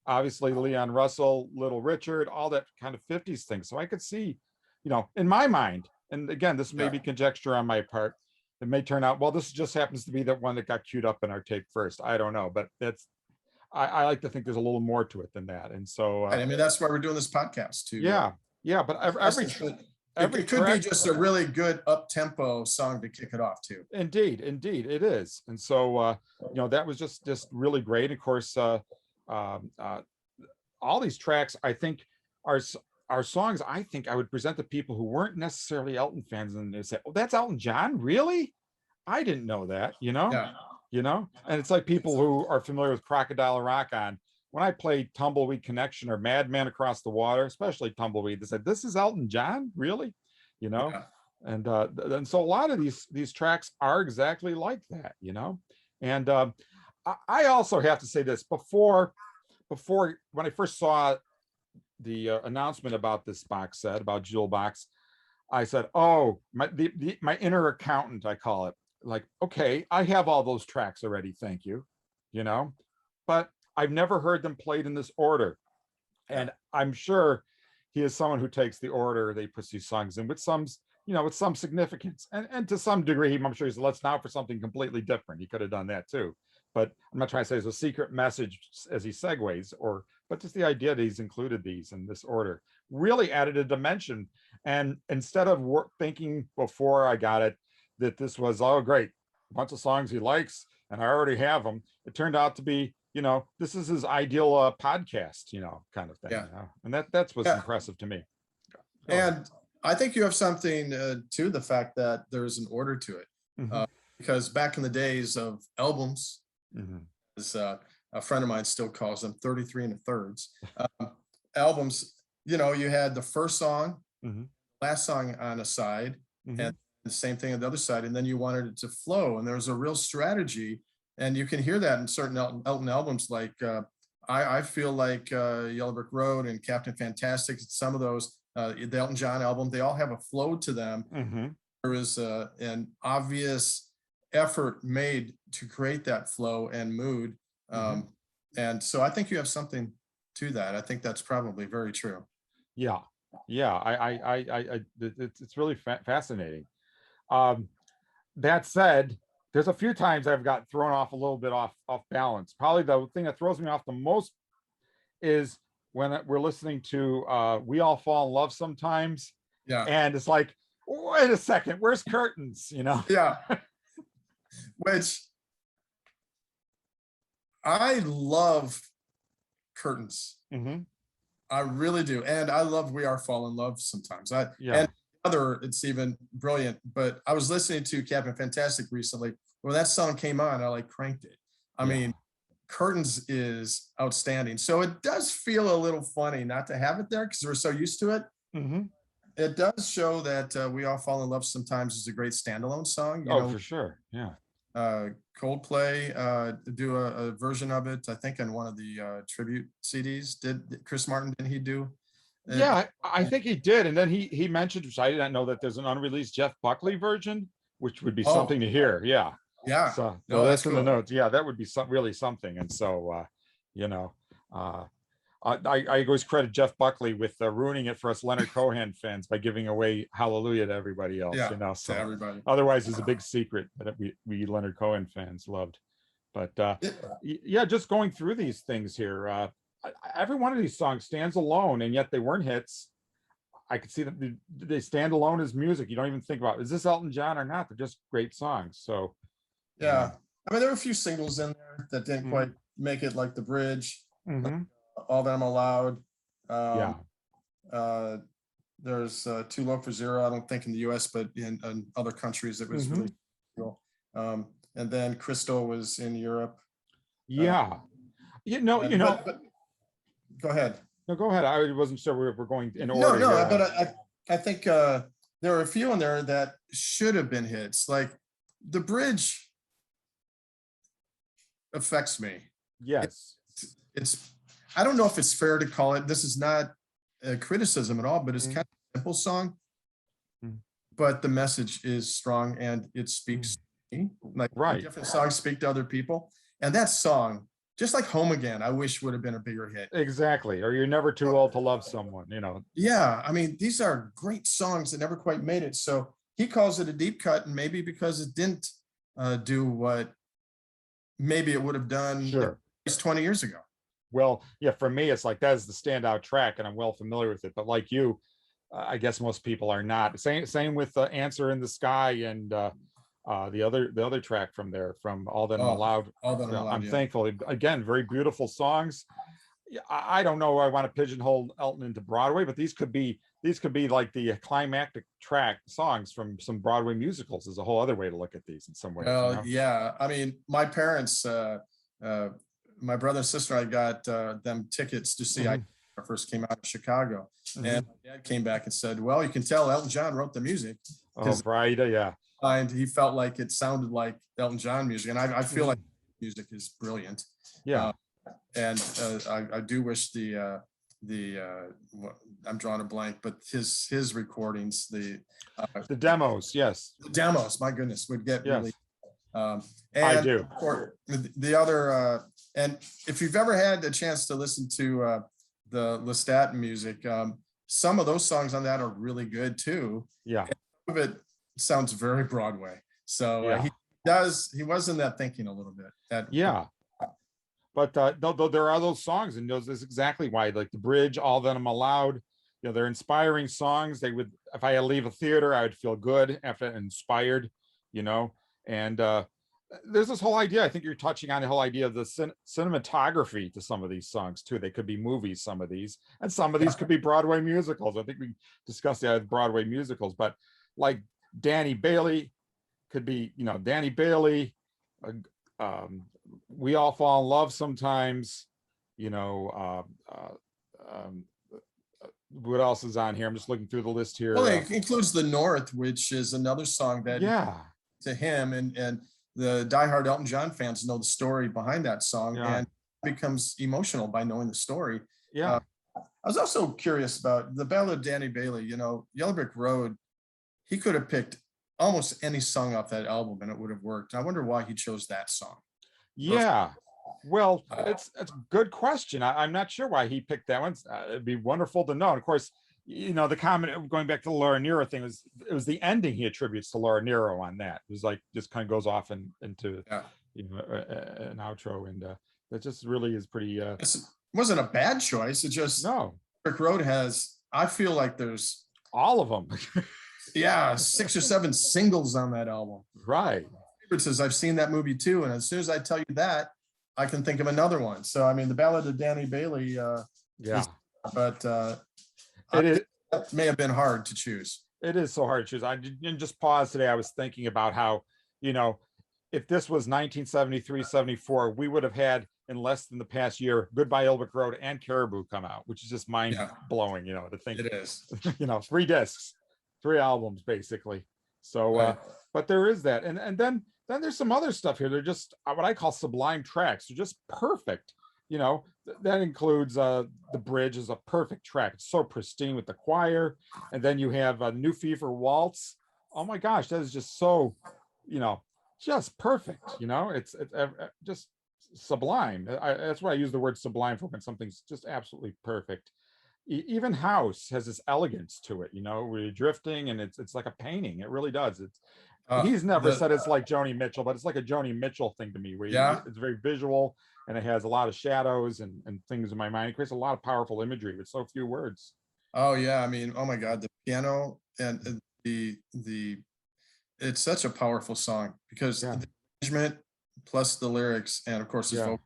obviously Leon Russell, Little Richard, all that kind of 50s thing. So I could see, in my mind, and again, this may be conjecture on my part, it may turn out, well, this just happens to be the one that got queued up in our tape first. I don't know, but I like to think there's a little more to it than that. And so, I mean, that's why we're doing this podcast too. Yeah. But it could be just a really good up-tempo song to kick it off too. Indeed it is. And so that was just really great. Of course, all these tracks I think are songs I think I would present to people who weren't necessarily Elton fans, and they say, oh, that's Elton John, really? I didn't know that. And it's like people who are familiar with Crocodile Rock on, when I played Tumbleweed Connection or Madman Across the Water, especially Tumbleweed, they said, this is Elton John, really? And so a lot of these tracks are exactly like that. And I also have to say this, before when I first saw the announcement about this box set, about JEWELBOX, I said, oh, my inner accountant, I call it, like, okay, I have all those tracks already, thank you, but I've never heard them played in this order. And I'm sure he is someone who takes the order they put these songs in with some significance. And to some degree, I'm sure he said, let's now for something completely different. He could have done that too. But I'm not trying to say there's a secret message as he segues, but just the idea that he's included these in this order really added a dimension. And instead of thinking before I got it that this was, oh, great, a bunch of songs he likes, and I already have them, it turned out to be, this is his ideal podcast, kind of thing. And that's what's impressive to me. And I think you have something to the fact that there's an order to it, because back in the days of albums, as a friend of mine still calls them 33 and a thirds albums, you had the first song, last song on a side, and the same thing on the other side, and then you wanted it to flow, and there's a real strategy. And you can hear that in certain Elton albums, like I feel like Yellow Brick Road and Captain Fantastic. Some of those, the Elton John album, they all have a flow to them. There is an obvious effort made to create that flow and mood. And so I think you have something to that. I think that's probably very true. Yeah. It's really fascinating. That said, there's a few times I've got thrown off a little bit off balance. Probably the thing that throws me off the most is when we're listening to We All Fall in Love Sometimes. Yeah. And it's like, wait a second, where's Curtains? Yeah. Which I love Curtains. I really do. And I love We Are Fall in Love Sometimes. And it's even brilliant. But I was listening to Captain Fantastic recently. When that song came on, I cranked it. I mean, Curtains is outstanding. So it does feel a little funny not to have it there because we're so used to it. It does show that We All Fall in Love Sometimes is a great standalone song. For sure. Yeah. Coldplay do a version of it, I think, on one of the tribute CDs. Did Chris Martin, didn't he do? I think he did. And then he mentioned, which I didn't know, that there's an unreleased Jeff Buckley version, which would be something to hear. Yeah. So that's in the notes. Yeah, that would be really something. And so, I always credit Jeff Buckley with ruining it for us Leonard Cohen fans by giving away Hallelujah to everybody else. So to everybody. Otherwise, it's a big secret that we Leonard Cohen fans loved. But just going through these things here, every one of these songs stands alone, and yet they weren't hits. I could see that they stand alone as music. You don't even think about, is this Elton John or not? They're just great songs. So I mean, there were a few singles in there that didn't quite make it, like The Bridge, Mhm. All That I'm Allowed. Yeah. There's Too Low for Zero, I don't think in the US, but in other countries it was really cool. And then Crystal was in Europe. Yeah. But go ahead. No, go ahead. I wasn't sure we're going in No, order no, here. but I think there are a few in there that should have been hits. Like The Bridge affects me. Yes. It's I don't know if it's fair to call it, this is not a criticism at all, but it's kind of a simple song. But the message is strong and it speaks to me. Like Right. different songs speak to other people. And that song, just like Home Again, I wish would have been a bigger hit. Exactly. Or You're Never Too Old to Love Someone, Yeah, I mean, these are great songs that never quite made it. So he calls it a deep cut, and maybe because it didn't do what maybe it would have done Sure. at least 20 years ago. Well, yeah, for me, it's like that's the standout track, and I'm well familiar with it. But like you, I guess most people are not. Same with the Answer in the Sky and the other track from there, from All That I'm Allowed. All That I'm Allowed, I'm yeah. thankful. Again, very beautiful songs. Yeah, I don't know. I want to pigeonhole Elton into Broadway, but these could be like the climactic track songs from some Broadway musicals. Is a whole other way to look at these in some ways. Well, yeah. I mean, my parents, my brother and sister, I got them tickets to see I first came out of Chicago. And my dad came back and said, well, you can tell Elton John wrote the music. Oh, right. Yeah. And he felt like it sounded like Elton John music. And I feel like music is brilliant. Yeah. And I do wish I'm drawing a blank, but his recordings, the demos, yes. The demos, my goodness, would get really. And I do. The other, and if you've ever had a chance to listen to the Lestat music, some of those songs on that are really good too. Yeah. And some of it sounds very Broadway. So he was in that thinking a little bit. But though there are those songs, and those is exactly why, like The Bridge, All That I'm Allowed, they're inspiring songs. They would, if I leave a theater, I would feel good after inspired, and there's this whole idea. I think you're touching on the whole idea of the cinematography to some of these songs too. They could be movies, some of these, and some of these could be Broadway musicals. I think we discussed the Broadway musicals, but like Danny Bailey could be, Danny Bailey, We All Fall in Love Sometimes, what else is on here? I'm just looking through the list here. Well, it includes The North, which is another song that to him, and the diehard Elton John fans know the story behind that song and becomes emotional by knowing the story. I was also curious about the Ballad of Danny Bailey. Yellow Brick Road, he could have picked almost any song off that album and it would have worked. I wonder why he chose that song. Yeah, well, it's a good question. I'm not sure why he picked that one. It'd be wonderful to know. And of course, the comment going back to the Laura Nyro thing it was the ending he attributes to Laura Nyro on that. It was like just kind of goes off into an outro, and that just really is pretty. It wasn't a bad choice. It just Brick Road has. I feel like there's all of them. 6 or 7 singles on that album. Right. Says I've seen that movie too, and as soon as I tell you that, I can think of another one. So I mean, the Ballad of Danny Bailey. It may have been hard to choose. It is so hard to choose. I didn't just pause today. I was thinking about how, if this was 1973, 74, we would have had in less than the past year Goodbye Yellow Brick Road and Caribou come out, which is just mind blowing. To think it is. 3 discs, 3 albums basically. So, but there is that, and then there's some other stuff here. They're just what I call sublime tracks. They're just perfect. That includes The Bridge is a perfect track. It's so pristine with the choir. And then you have a New Fever Waltz. Oh my gosh, that is just so, just perfect. It's just sublime. That's why I use the word sublime for when something's just absolutely perfect. Even House has this elegance to it, where you're drifting and it's like a painting. It really does. He's never said it's like Joni Mitchell, but it's like a Joni Mitchell thing to me, where it's very visual and it has a lot of shadows and things in my mind. It creates a lot of powerful imagery with so few words. Oh yeah, I mean, oh my God, the piano and the it's such a powerful song because the arrangement, plus the lyrics, and of course his Yeah. vocal.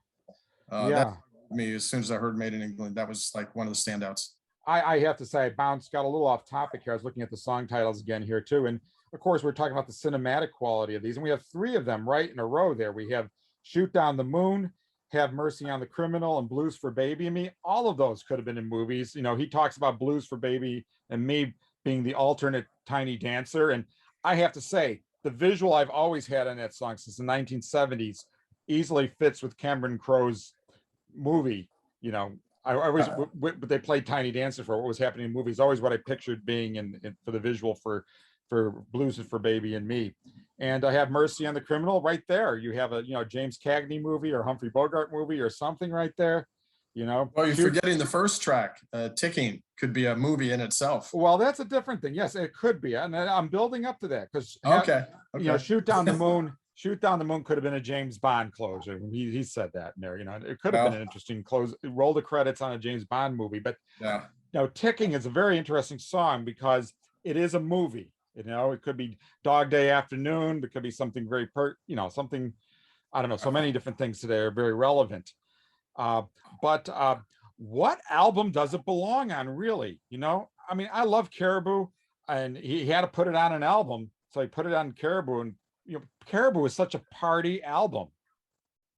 That Yeah. me as soon as I heard Made in England, that was like one of the standouts. I have to say, got a little off topic here. I was looking at the song titles again here too. And of course, we're talking about the cinematic quality of these. And we have three of them right in a row there. We have Shoot Down the Moon, Have Mercy on the Criminal, and Blues for Baby and Me. All of those could have been in movies. You know, he talks about Blues for Baby and Me being the alternate Tiny Dancer. And I have to say, the visual I've always had on that song since the 1970s easily fits with Cameron Crowe's movie. You know, I always, but they played Tiny Dancer for what was happening in movies. Always what I pictured being in for the visual for Blues for Baby and Me. And I Have Mercy on the Criminal right there. You have a, you know, James Cagney movie or Humphrey Bogart movie or something right there. You know, Well, you're forgetting the first track, Ticking, could be a movie in itself. well, that's a different thing. Yes, it could be. And I'm building up to that because, Okay. you know, Shoot Down the Moon could have been a James Bond closer. He said that in there, you know, it could have been an interesting close, roll the credits on a James Bond movie. But, yeah, you know, Ticking is a very interesting song because it is a movie. You know, it could be Dog Day Afternoon. It could be something very, something, I don't know. So many different things today are very relevant. But what album does it belong on, really? You know, I mean, I love Caribou, and he had to put it on an album. So he put it on Caribou, and, you know, Caribou is such a party album,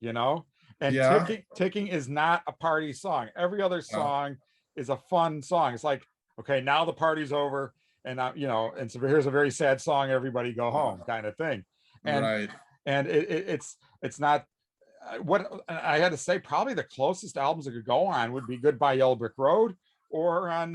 you know, and yeah, Ticking is not a party song. Every other song is a fun song. It's like, okay, now the party's over. And you know, and so here's a very sad song, everybody go home kind of thing. And right. and it's not what I had to say, probably the closest albums it could go on would be Goodbye Yellow Brick Road or on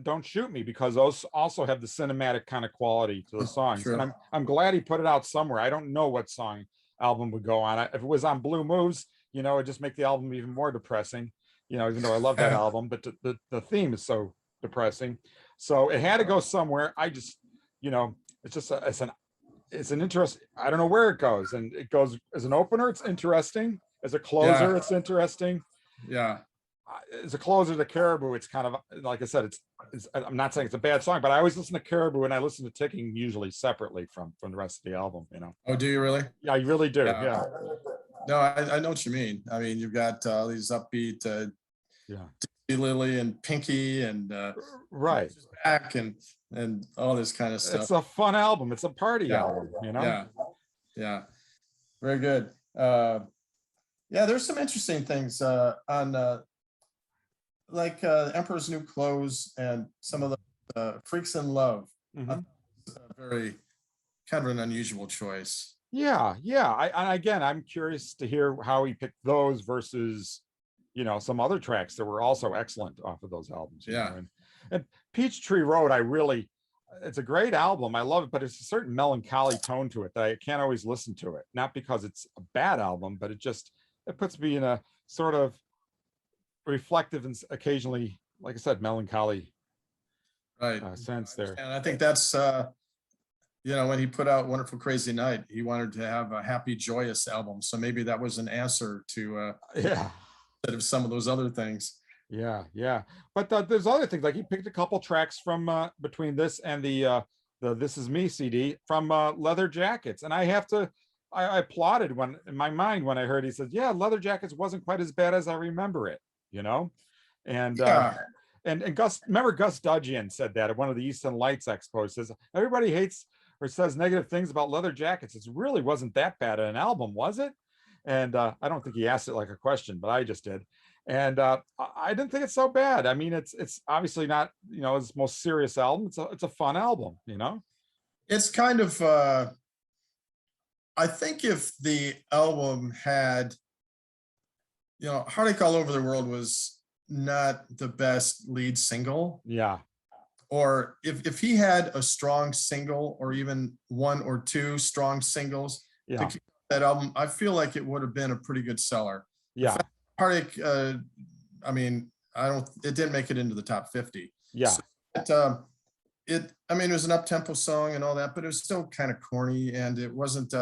Don't Shoot Me, because those also have the cinematic kind of quality to the songs. True. And I'm glad he put it out somewhere. I don't know what song album would go on. If it was on Blue Moves, you know, it'd just make the album even more depressing, you know, even though I love that album, but the theme is so depressing. So it had to go somewhere. I just, you know, it's an interest. I don't know where it goes. And it goes as an opener, it's interesting. As a closer, it's interesting. Yeah. As a closer to Caribou, it's kind of, like I said, I'm not saying it's a bad song, but I always listen to Caribou and I listen to Ticking usually separately from the rest of the album, you know. Oh, do you really? Yeah, you really do. Yeah. No, I know what you mean. I mean, you've got these upbeat Lily and Pinky and right back and all this kind of stuff. It's a fun album. It's a party album, you know. Yeah, very good. Yeah, there's some interesting things on like Emperor's New Clothes and some of the Freaks in Love. Very kind of an unusual choice. Yeah. I'm curious to hear how he picked those versus, you know, some other tracks that were also excellent off of those albums. Yeah. And Peachtree Road, it's a great album. I love it, but it's a certain melancholy tone to it that I can't always listen to it. Not because it's a bad album, but it puts me in a sort of reflective and occasionally, like I said, melancholy sense there. And I think that's, you know, when he put out Wonderful Crazy Night, he wanted to have a happy, joyous album. So maybe that was an answer to, instead of some of those other things. Yeah. But there's other things, like he picked a couple tracks from between this and the This Is Me CD from Leather Jackets. And I applauded in my mind when I heard he said, yeah, Leather Jackets wasn't quite as bad as I remember it, you know? And and Gus Dudgeon said that at one of the Eastern Lights expos, says everybody hates or says negative things about Leather Jackets. It really wasn't that bad an album, was it? And I don't think he asked it like a question, but I just did. And I didn't think it's so bad. I mean, it's obviously not, you know, his most serious album. It's a fun album, you know. It's kind of I think if the album had, you know, Heartache All Over the World was not the best lead single. Yeah. Or if he had a strong single or even one or two strong singles to keep that album, I feel like it would have been a pretty good seller. Yeah. Heartache, I mean, it didn't make it into the top 50. Yeah. So I mean, it was an up-tempo song and all that, but it was still kind of corny, and it wasn't,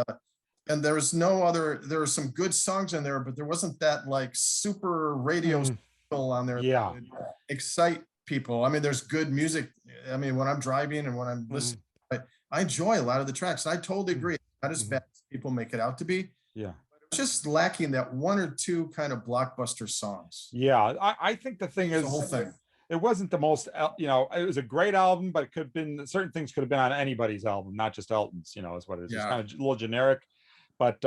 and there were some good songs in there, but there wasn't that like super radio on there. Yeah. That would excite people. I mean, there's good music. I mean, when I'm driving and when I'm listening, I enjoy a lot of the tracks. And I totally agree. Not as bad as people make it out to be. Yeah. just lacking that one or two kind of blockbuster songs. Yeah, I think the thing The is, whole thing. it wasn't the most, it was a great album, but it could have been, certain things could have been on anybody's album, not just Elton's, is what it is. It's Yeah. kind of a little generic, but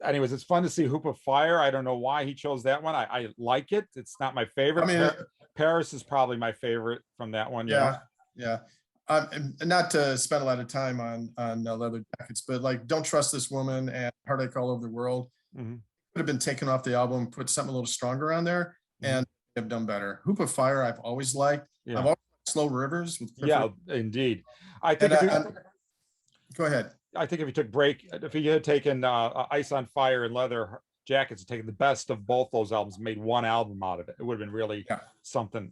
anyways, it's fun to see Hoop of Fire. I don't know why he chose that one. I like it. It's not my favorite. I mean, Paris is probably my favorite from that one. yeah, yeah. And not to spend a lot of time on Leather Jackets, but like Don't Trust This Woman and Heartache All Over the World Mm-hmm. could have been taken off the album, put something a little stronger on there, and have done better. Hoop of Fire, I've always liked. Yeah. I've always liked Slow Rivers with Clifford. Yeah, indeed. I think go ahead. I think if he had taken Ice on Fire and Leather Jackets and taken the best of both those albums, made one album out of it, it would have been really something,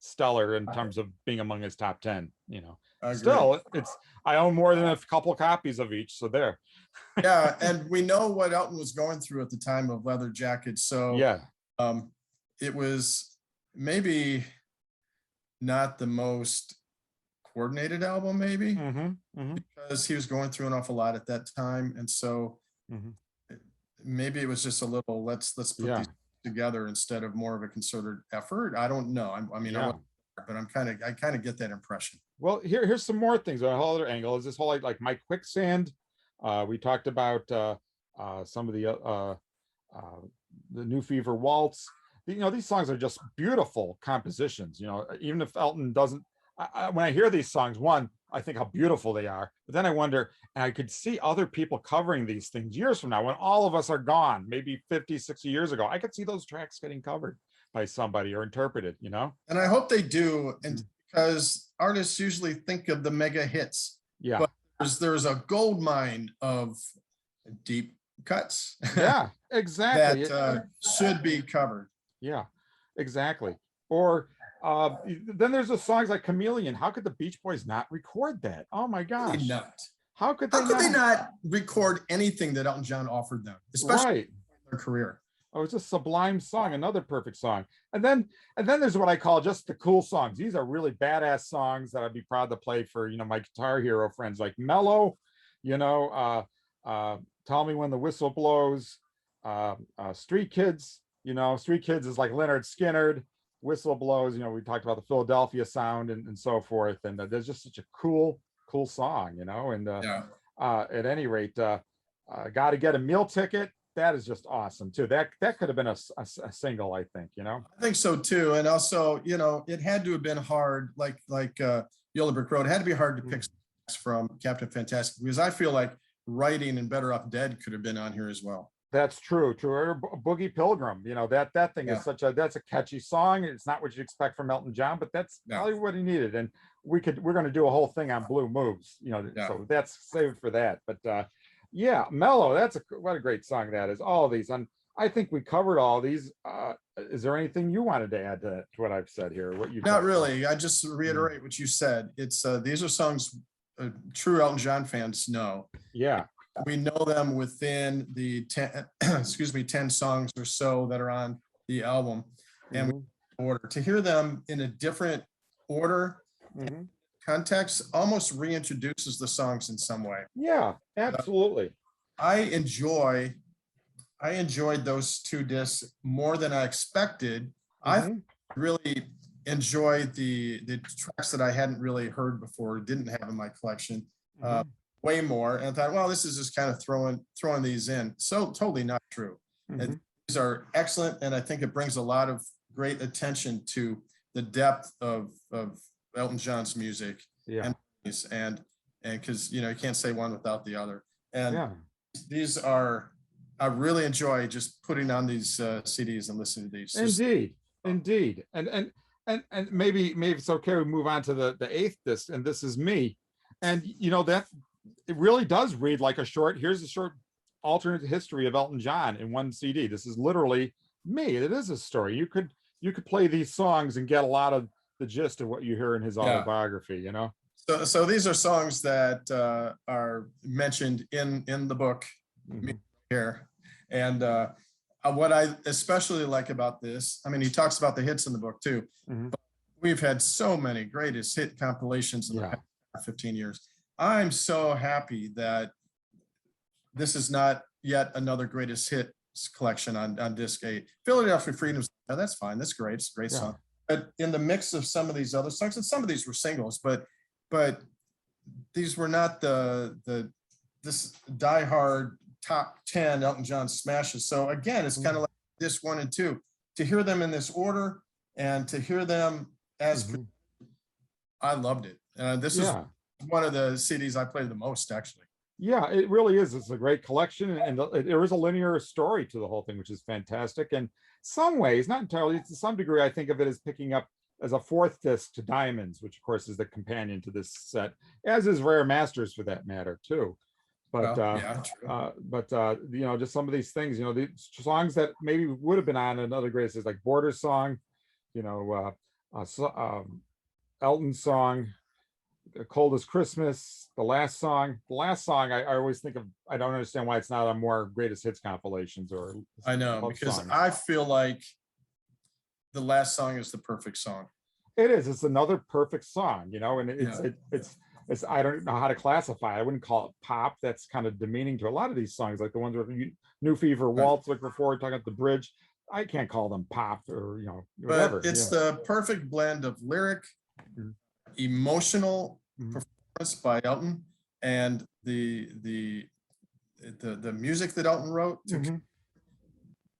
stellar in terms of being among his top 10. Still, I own more than a couple copies of each, so there. Yeah, and we know what Elton was going through at the time of Leather Jackets, so yeah, it was maybe not the most coordinated album, maybe, because he was going through an awful lot at that time, and so maybe it was just a little let's put these together instead of more of a concerted effort. I don't know. But I kind of get that impression. Well, here's some more things on a whole other angle. Is this whole like My Quicksand? We talked about some of the New Fever Waltz. These songs are just beautiful compositions. Even if Elton doesn't, when I hear these songs, one, I think how beautiful they are, but then I wonder, and I could see other people covering these things years from now when all of us are gone, maybe 50, 60 years ago. I could see those tracks getting covered by somebody or interpreted, And I hope they do, and because artists usually think of the mega hits. Yeah. But there's a gold mine of deep cuts. Yeah, exactly. that should be covered. Yeah, exactly. Or then there's the songs like Chameleon. How could the Beach Boys not record that? Oh my gosh. How could they not record anything that Elton John offered them, especially in their career? Oh, it's a sublime song, another perfect song. And then there's what I call just the cool songs. These are really badass songs that I'd be proud to play for, my Guitar Hero friends, like Mellow, Tell Me When the Whistle Blows, Street Kids, Street Kids is like Leonard Skinner, Whistle Blows, we talked about the Philadelphia sound and so forth. And there's just such a cool song, and at any rate, Gotta Get a Meal Ticket. That is just awesome too. That could have been a single, I think. I think so too. And also, it had to have been hard, like Yellow Brick Road. It had to be hard to pick from Captain Fantastic, because I feel like Writing and Better Off Dead could have been on here as well. That's true. Or Boogie Pilgrim. That thing is that's a catchy song. It's not what you expect from Elton John, but that's probably what he needed. And we're going to do a whole thing on Blue Moves. So that's saved for that. But yeah, Mellow, what a great song that is. All of these, and I think we covered all these. Is there anything you wanted to add to what I've said here? What you Not really. I just reiterate what you said. It's these are songs true Elton John fans know. Yeah, we know them within the 10 songs or so that are on the album, and we order to hear them in a different order. Context almost reintroduces the songs in some way. Yeah, absolutely. I enjoyed those two discs more than I expected. I really enjoyed the tracks that I hadn't really heard before, didn't have in my collection, way more. And I thought, well, this is just kind of throwing these in. So totally not true. And these are excellent, and I think it brings a lot of great attention to the depth of Elton John's music, and because you can't say one without the other. And these are, I really enjoy just putting on these CDs and listening to these. Indeed. And maybe it's okay we move on to the eighth disc, and This Is Me. And that it really does read like here's a short alternate history of Elton John in one CD. This is literally me. It is a story. You could play these songs and get a lot of the gist of what you hear in his autobiography, So these are songs that are mentioned in the book here. And what I especially like about this, I mean, he talks about the hits in the book too, but we've had so many greatest hit compilations in the past 15 years. I'm so happy that this is not yet another greatest hits collection on disc 8. Philadelphia Freedom's, oh, that's fine. That's great. It's a great song. But in the mix of some of these other songs, and some of these were singles, but these were not this diehard top 10 Elton John smashes. So again, it's kind of like this 1 and 2. To hear them in this order and to hear them as I loved it. This is one of the CDs I played the most, actually. Yeah, it really is. It's a great collection, and there is a linear story to the whole thing, which is fantastic. And some ways, not entirely, to some degree, I think of it as picking up as a 4th disc to Diamonds, which of course is the companion to this set, as is Rare Masters for that matter too. But you know, just some of these things, you know, the songs that maybe would have been on another greatest is like Border Song, you know, Elton song, Cold as Christmas, the last song. I always think of, I don't understand why it's not on more greatest hits compilations or I know, because songs. I feel like the last song is the perfect song. It is. It's another perfect song, you know, and it's I don't know how to classify it. I wouldn't call it pop. That's kind of demeaning to a lot of these songs, like the ones with New Fever Waltz, like before, talking about the bridge. I can't call them pop or, you know, whatever. But it's the perfect blend of lyric, emotional performance by Elton, and the music that Elton wrote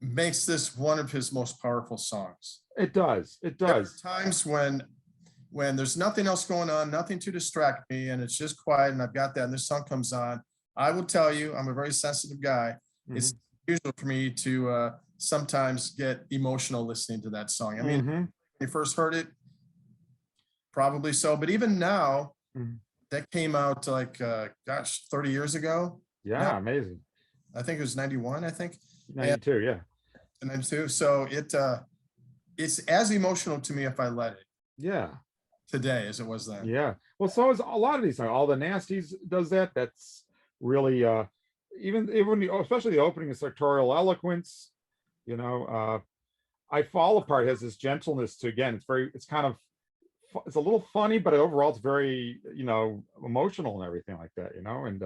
makes this one of his most powerful songs. It does. It does. There are times when there's nothing else going on, nothing to distract me, and it's just quiet, and I've got that, and this song comes on. I will tell you, I'm a very sensitive guy. It's usual for me to sometimes get emotional listening to that song. I mean, when you first heard it, probably so, but even now, that came out like, 30 years ago. Yeah, amazing. I think it was 91, I think. 92, yeah. 92. So it's as emotional to me if I let it. Yeah. Today as it was then. Yeah. Well, so is a lot of these songs. All the Nasties does that. That's really even especially the opening of Sartorial Eloquence, you know, I Fall Apart has this gentleness to, again, it's kind of, it's a little funny, but overall it's very, you know, emotional and everything like that, you know, and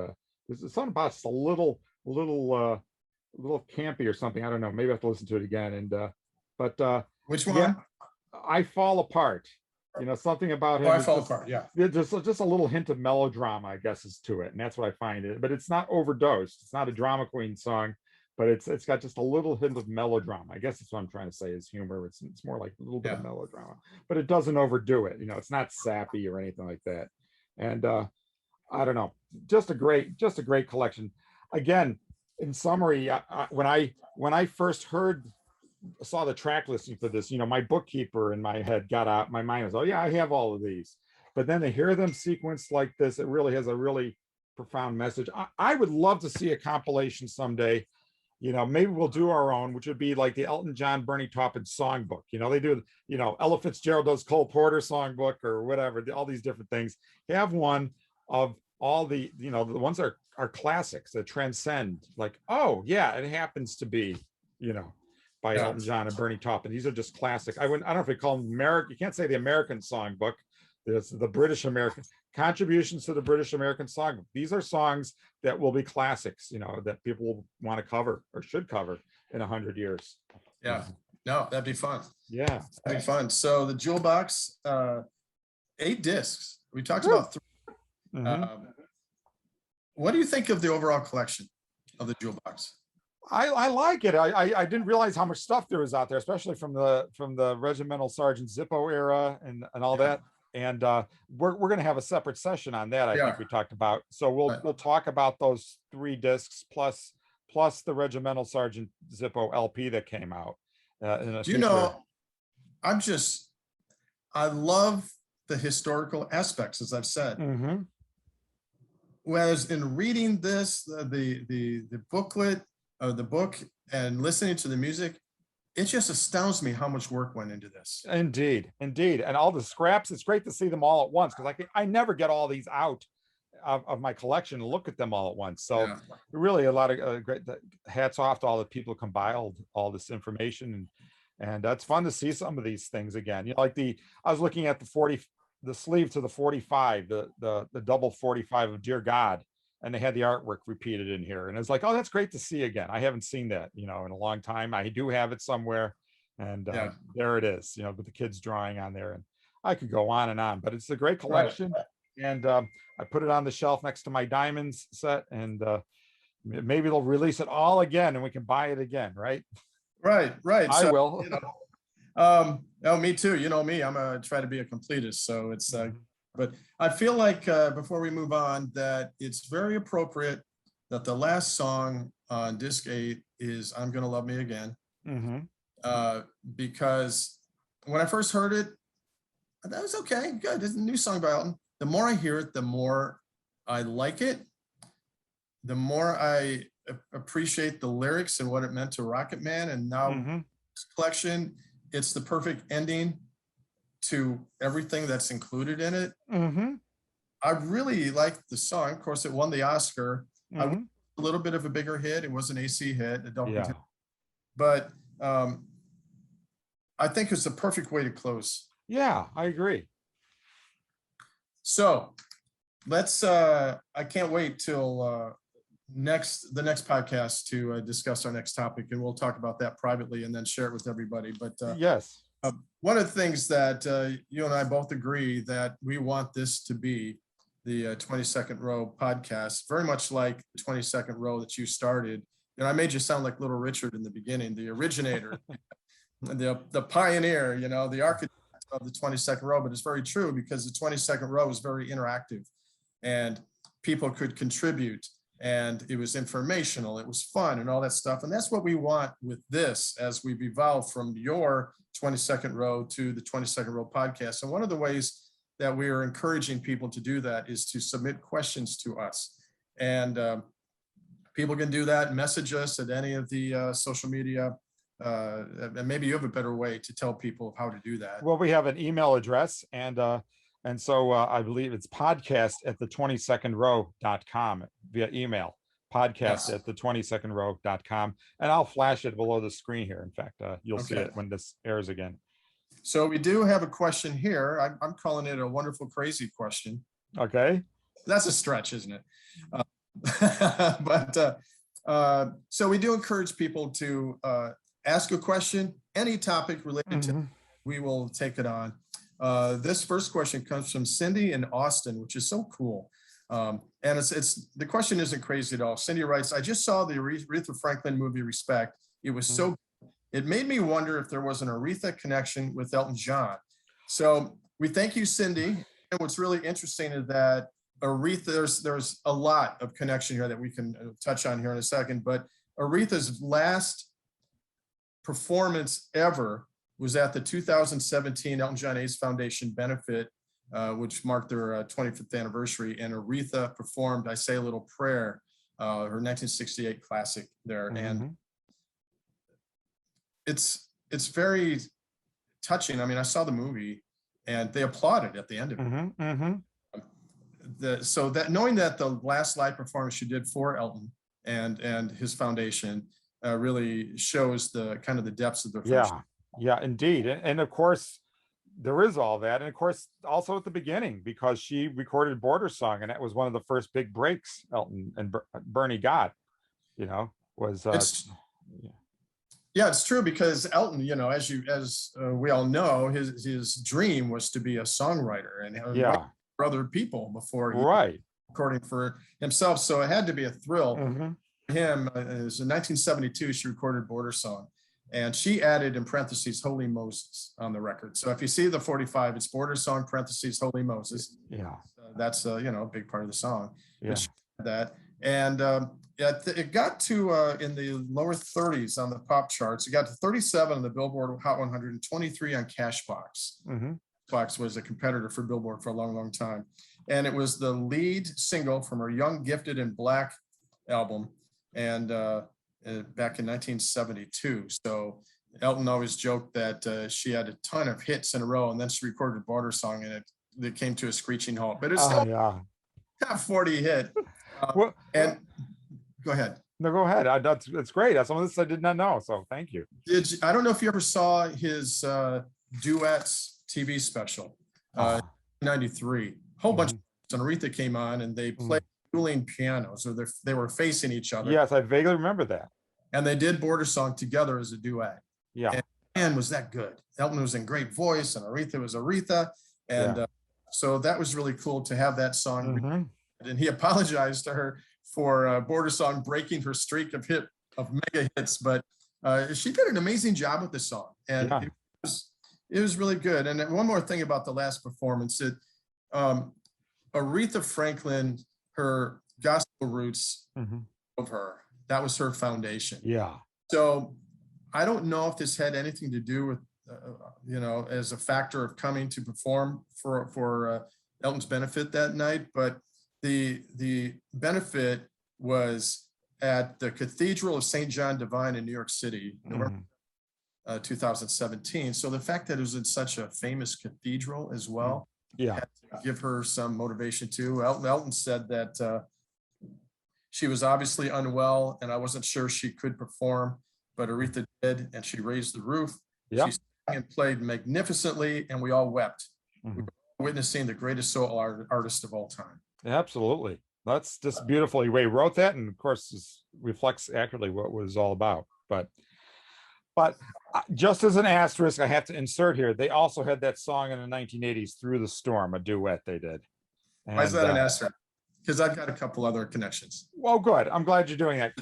there's something about just a little campy or something. I don't know, maybe I have to listen to it again. And but which one? Yeah, I Fall Apart. You know, something about him. I Fall Apart, yeah. There's just a little hint of melodrama, I guess, is to it, and that's what I find it. But it's not overdosed. It's not a drama queen song, but it's got just a little hint of melodrama. I guess that's what I'm trying to say is humor. It's more like a little bit of melodrama, but it doesn't overdo it. You know, it's not sappy or anything like that. And I don't know, just a great collection. Again, in summary, when I first saw the track listing for this, you know, my bookkeeper in my head got out, my mind was, oh yeah, I have all of these. But then to hear them sequenced like this, it really has a really profound message. I would love to see a compilation someday. You know, maybe we'll do our own, which would be like the Elton John, Bernie Taupin songbook. You know, they do, you know, Ella Fitzgerald does Cole Porter songbook or whatever, all these different things. Have one of all the, you know, the ones that are classics that transcend, like, oh yeah, it happens to be, you know, by Elton John and Bernie Taupin. These are just classic. I don't know if we call them American. You can't say the American songbook. There's the British American contributions to the British American songbook. These are songs that will be classics, you know, that people will want to cover or should cover in 100 years. Yeah, no, that'd be fun. Yeah, that'd be fun. So the JEWELBOX, 8 discs. We talked about 3. What do you think of the overall collection of the JEWELBOX? I like it. I didn't realize how much stuff there was out there, especially from the Regimental Sergeant Zippo era and all that. And we're going to have a separate session on that. I think we talked about. So we'll talk about those 3 discs plus the Regimental Sergeant Zippo LP that came out. You know, I love the historical aspects, as I've said. Whereas in reading this, the booklet, the book, and listening to the music, it just astounds me how much work went into this. Indeed. And all the scraps, it's great to see them all at once, because I never get all these out of my collection and look at them all at once. So really a lot of great hats off to all the people who compiled all this information, and that's fun to see some of these things again. You know, like I was looking at the sleeve to the 45, the double 45 of Dear God, and they had the artwork repeated in here. And it's like, oh, that's great to see again. I haven't seen that, in a long time. I do have it somewhere, and there it is, with the kids drawing on there. And I could go on and on, but it's a great collection. Right. And I put it on the shelf next to my diamonds set, and maybe they'll release it all again and we can buy it again, right? Right. I will. No, me too. You know me, I'm a try to be a completist. So it's but I feel like before we move on, that it's very appropriate that the last song on disc 8 is I'm Gonna Love Me Again. Because when I first heard it, that was okay, good. It's a new song by Elton. The more I hear it, the more I like it. The more I appreciate the lyrics and what it meant to Rocket Man. And now this collection, it's the perfect ending to everything that's included in it. I really liked the song. Of course, it won the Oscar. A little bit of a bigger hit. It was an AC hit. But I think it's the perfect way to close. Yeah, I agree. So let's, I can't wait till the next podcast to discuss our next topic, and we'll talk about that privately and then share it with everybody. But yes, one of the things that you and I both agree that we want this to be the 22nd Row podcast, very much like the 22nd Row that you started. And I made you sound like Little Richard in the beginning, the originator, the pioneer, the architect of the 22nd Row. But it's very true, because the 22nd Row is very interactive and people could contribute, and it was informational, it was fun and all that stuff. And that's what we want with this as we've evolved from your 22nd Row to the 22nd Row podcast. And one of the ways that we are encouraging people to do that is to submit questions to us. And people can do that, message us at any of the social media. And maybe you have a better way to tell people how to do that. Well, we have an email address, and so I believe it's podcast@the22ndrow.com via email, podcast@the22ndrow.com. And I'll flash it below the screen here. In fact, you'll see it when this airs again. So we do have a question here. I'm calling it a wonderful, crazy question. Okay. That's a stretch, isn't it? So we do encourage people to ask a question, any topic related to, we will take it on. This first question comes from Cindy in Austin, which is so cool. And the question isn't crazy at all. Cindy writes, I just saw the Aretha Franklin movie Respect. It was so, it made me wonder if there was an Aretha connection with Elton John. So we thank you, Cindy. And what's really interesting is that Aretha, there's a lot of connection here that we can touch on here in a second, but Aretha's last performance ever was at the 2017 Elton John AIDS Foundation benefit, which marked their 25th anniversary. And Aretha performed I Say a Little Prayer, her 1968 classic there. And it's very touching. I mean, I saw the movie and they applauded at the end of it. So that knowing that the last live performance she did for Elton and his foundation really shows the kind of the depths of their friendship. Yeah, indeed. And of course, there is all that. And of course, also at the beginning, because she recorded Border Song, and that was one of the first big breaks Elton and Bernie got, was. Yeah, it's true, because Elton, as we all know, his dream was to be a songwriter and for other people before he recording for himself. So it had to be a thrill for him. It was in 1972, she recorded Border Song. And she added in parentheses Holy Moses on the record. So if you see the 45, it's Border Song parentheses Holy Moses. Yeah, that's a big part of the song. Yeah, that and it got to in the lower 30s on the pop charts. It got to 37 on the Billboard Hot 100 and 23 on Cashbox. Cashbox was a competitor for Billboard for a long, long time, and it was the lead single from her Young, Gifted, and Black album, and back in 1972. So Elton always joked that she had a ton of hits in a row, and then she recorded Border Song, and it came to a screeching halt. But it's still top 40 hit. And go ahead. No, go ahead. That's great. That's some of this I did not know. So thank you. I don't know if you ever saw his Duets TV special, 93. Whole bunch of and Aretha came on and they played dueling pianos, or they were facing each other. Yes, I vaguely remember that. And they did Border Song together as a duet. Yeah. And man, was that good. Elton was in great voice, and Aretha was Aretha. And so that was really cool to have that song. Mm-hmm. And he apologized to her for Border Song breaking her streak of mega hits, but she did an amazing job with the song, and it was really good. And one more thing about the last performance, Aretha Franklin, her gospel roots of her, that was her foundation. Yeah. So I don't know if this had anything to do with, as a factor of coming to perform for Elton's benefit that night, but the benefit was at the Cathedral of St. John Divine in New York City, November 2017. So the fact that it was in such a famous cathedral as well, had to give her some motivation too. Elton said that she was obviously unwell, and I wasn't sure she could perform, but Aretha did, and she raised the roof. She sang and played magnificently, and we all wept. We were witnessing the greatest soul artist of all time. Absolutely. That's just beautifully way wrote that, and of course this reflects accurately what it was all about. But just as an asterisk, I have to insert here, they also had that song in the 1980s, Through the Storm, a duet they did. And, why is that an asterisk? Because I've got a couple other connections. Well, good. I'm glad you're doing that.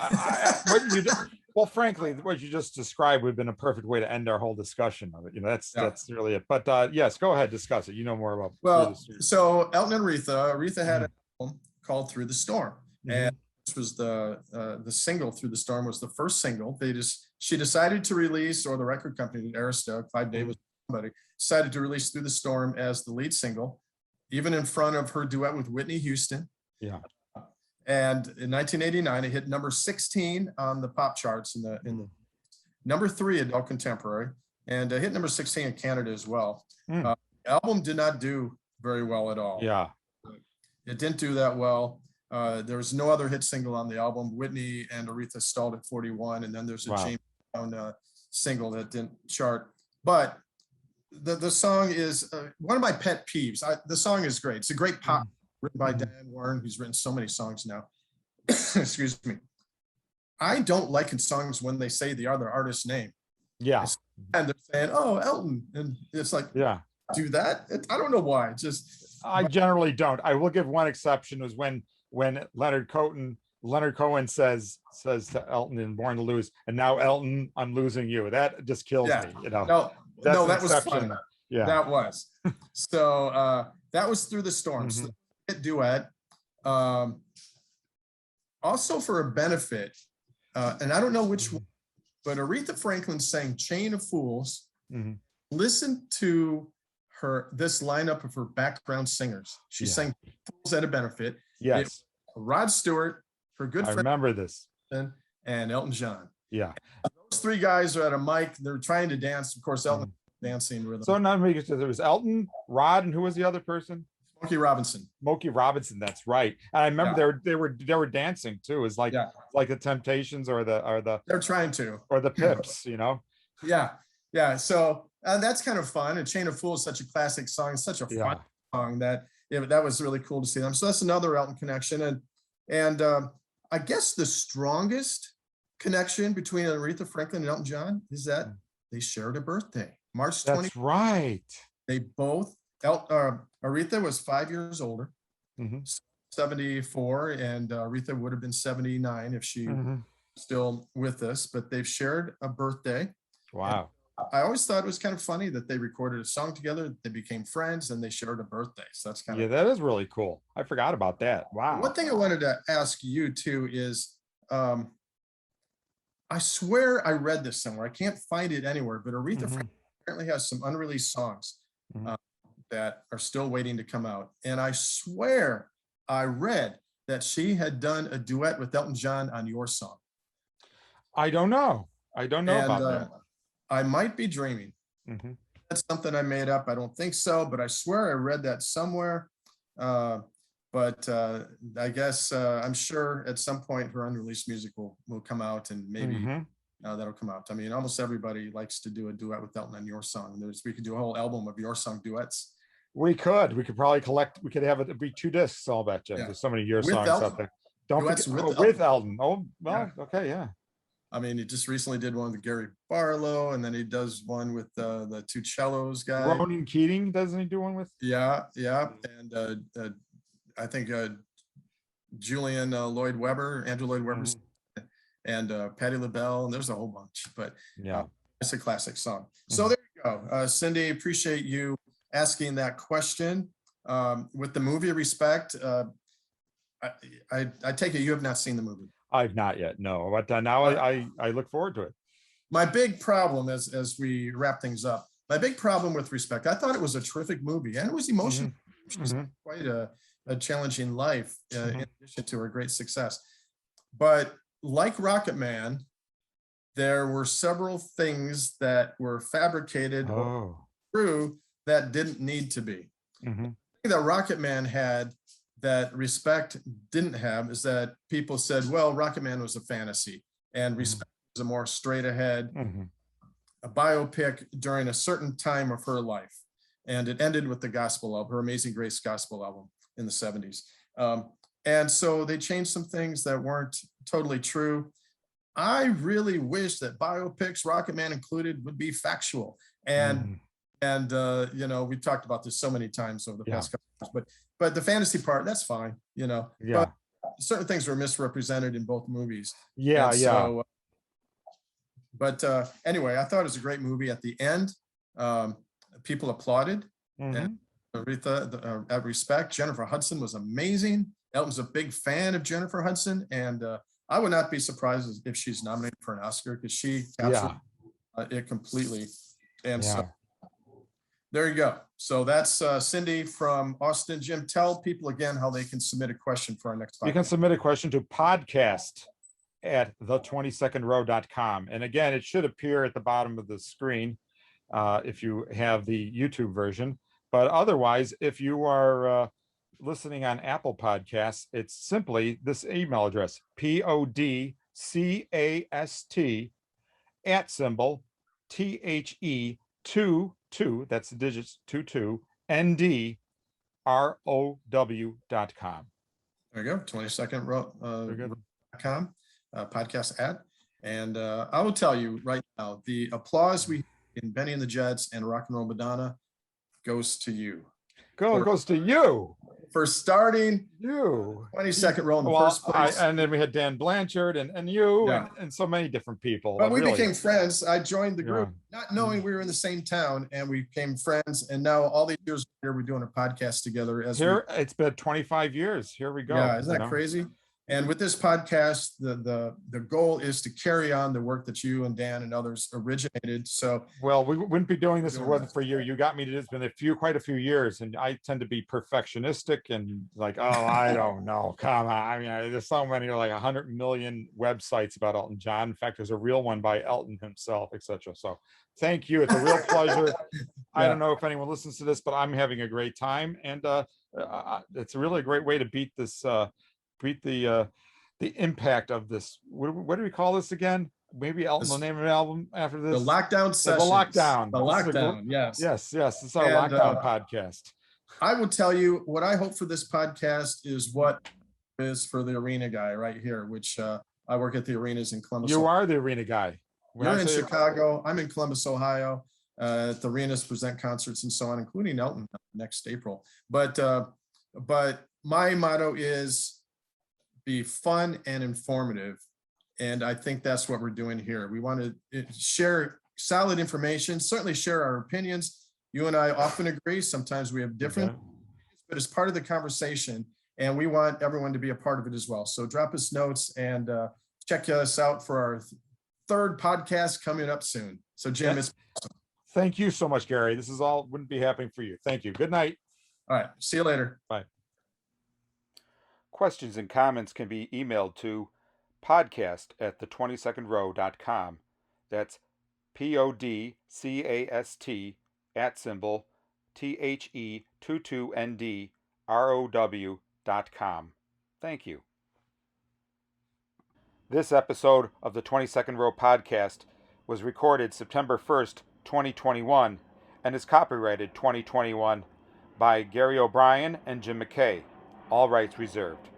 Well, frankly, what you just described would have been a perfect way to end our whole discussion of it. That's really it. But yes, go ahead, discuss it. You know more about. Well, so Elton and Aretha had an album called Through the Storm, and this was the single. Through the Storm was the first single. She decided to release, or the record company, Arista, Clive Davis, somebody decided to release Through the Storm as the lead single, even in front of her duet with Whitney Houston. Yeah. And in 1989, it hit number 16 on the pop charts, in the number 3 adult contemporary, and hit number 16 in Canada as well. The album did not do very well at all. Yeah. It didn't do that well. There was no other hit single on the album. Whitney and Aretha stalled at 41, and then there's a James Brown single that didn't chart. But the song is one of my pet peeves. The song is great. It's a great pop, written by Diane Warren, who's written so many songs now. Excuse me. I don't like in songs when they say the other artist's name. Yeah. And they're saying, "Oh, Elton," and it's like, do that. I don't know why. I generally don't. I will give one exception, was when Leonard Cohen says to Elton in Born to Lose, "And now, Elton, I'm losing you." That just kills me. No, that was fun. Yeah, that was. So that was Through the Storm. So the duet. Also for a benefit, and I don't know which one, but Aretha Franklin sang "Chain of Fools." Listen to this lineup of her background singers. She sang "Fools" at a benefit. Yes. Rod Stewart, her good friend. I remember this. And Elton John. Yeah. Those 3 guys are at a mic. They're trying to dance. Of course, Elton dancing with them. So now there was Elton, Rod, and who was the other person? Smokey Robinson. Smokey Robinson. That's right. And I remember they were dancing too. It was like the Temptations or the they're trying to, or the Pips, Yeah. So that's kind of fun. And "Chain of Fools" is such a classic song, such a fun song that was really cool to see them. So that's another Elton connection. And I guess the strongest connection between Aretha Franklin and Elton John is that they shared a birthday, March 20th. That's right. They both, Aretha was 5 years older, 74, and Aretha would have been 79 if she still with us, but they've shared a birthday. Wow. I always thought it was kind of funny that they recorded a song together, they became friends, and they shared a birthday. So that's kind of, that is really cool. I forgot about that. Wow. One thing I wanted to ask you too is, I swear I read this somewhere. I can't find it anywhere, but Aretha apparently has some unreleased songs that are still waiting to come out. And I swear I read that she had done a duet with Elton John on your song. I don't know about that. I might be dreaming. That's something I made up. I don't think so, but I swear I read that somewhere. But I guess I'm sure at some point her unreleased music will come out, and maybe that'll come out. I mean, almost everybody likes to do a duet with Elton on your song. We could do a whole album of your song duets. We could probably collect. We could have it be 2 discs. I'll bet you. Yeah. There's so many your With songs Elton. out there. Don't Duets forget with with Elton. Oh well, okay, yeah. I mean, he just recently did one with Gary Barlow, and then he does one with the two cellos guy. Ronan Keating, doesn't he do one with? Yeah, and I think Julian Lloyd Webber, Andrew Lloyd Webber, and Patti LaBelle, and there's a whole bunch. But Yeah, it's a classic song. So there you go, Cindy. Appreciate you asking that question. With the movie Respect, I take it you have not seen the movie. I've not yet. No, but now I look forward to it. My big problem, as we wrap things up, my big problem with Respect, I thought it was a terrific movie, and it was emotional. She's quite a challenging life, in addition to her great success. But like Rocket Man, there were several things that were fabricated or true that didn't need to be. The thing that Rocket Man had that Respect didn't have is that people said, well, Rocket Man was a fantasy and Respect was a more straight ahead, a biopic during a certain time of her life. And it ended with the gospel album, her Amazing Grace gospel album in the 70s. And so they changed some things that weren't totally true. I really wish that biopics, Rocket Man included, would be factual. And you know, we talked about this so many times over the past couple of years, but the fantasy part, that's fine, you know. But certain things were misrepresented in both movies. So, but anyway, I thought it was a great movie. At the end, people applauded. And Aretha, at Respect, Jennifer Hudson was amazing. Elton's a big fan of Jennifer Hudson, and I would not be surprised if she's nominated for an Oscar, because she captured it completely. And so there you go. So that's Cindy from Austin. Jim, tell people again how they can submit a question for our next podcast. You can submit a question to podcast@the22ndrow.com. And again, it should appear at the bottom of the screen if you have the YouTube version. But otherwise, if you are listening on Apple Podcasts, it's simply this email address, podcast @the22, that's the digits 22, ndrow.com. There you go, 22ndrow.com, podcast @ and I will tell you right now, the applause we in Benny and the Jets and Rock and Roll Madonna goes to you. Goes to you for starting 22nd row in the first place. And then we had Dan Blanchard and you and so many different people. But we became friends. I joined the group not knowing we were in the same town, and we became friends. And now all these years later, we're doing a podcast together. It's been 25 years. Here we go. Yeah, isn't that crazy? And with this podcast, the goal is to carry on the work that you and Dan and others originated. So, well, we wouldn't be doing this if it wasn't for you. You got me to this. It's been quite a few years, and I tend to be perfectionistic and like, oh, I don't know. Come on. I mean, there's so many, like 100 million websites about Elton John. In fact, there's a real one by Elton himself, etc. So thank you. It's a real pleasure. I don't know if anyone listens to this, but I'm having a great time. And it's really a great way to beat this, the impact of this. What do we call this again? Maybe Elton will name an album after this. The Lockdown Sessions. The Lockdown. The Lockdown. Yes. This is our Lockdown podcast. I will tell you what I hope for this podcast is what is for the arena guy right here, which I work at the arenas in Columbus. You are the arena guy. You're in Chicago. I'm in Columbus, Ohio. At the arenas, present concerts and so on, including Elton next April. But my motto is be fun and informative. And I think that's what we're doing here. We want to share solid information, certainly share our opinions. You and I often agree. Sometimes we have different, but it's part of the conversation, and we want everyone to be a part of it as well. So drop us notes and check us out for our third podcast coming up soon. So Jim, it's awesome. Thank you so much, Gary. This is all wouldn't be happening for you. Thank you. Good night. All right. See you later. Bye. Questions and comments can be emailed to podcast@the22ndrow.com. That's podcast @the22ndrow.com. Thank you. This episode of the 22nd Row podcast was recorded September 1st, 2021, and is copyrighted 2021 by Gary O'Brien and Jim McKay. All rights reserved.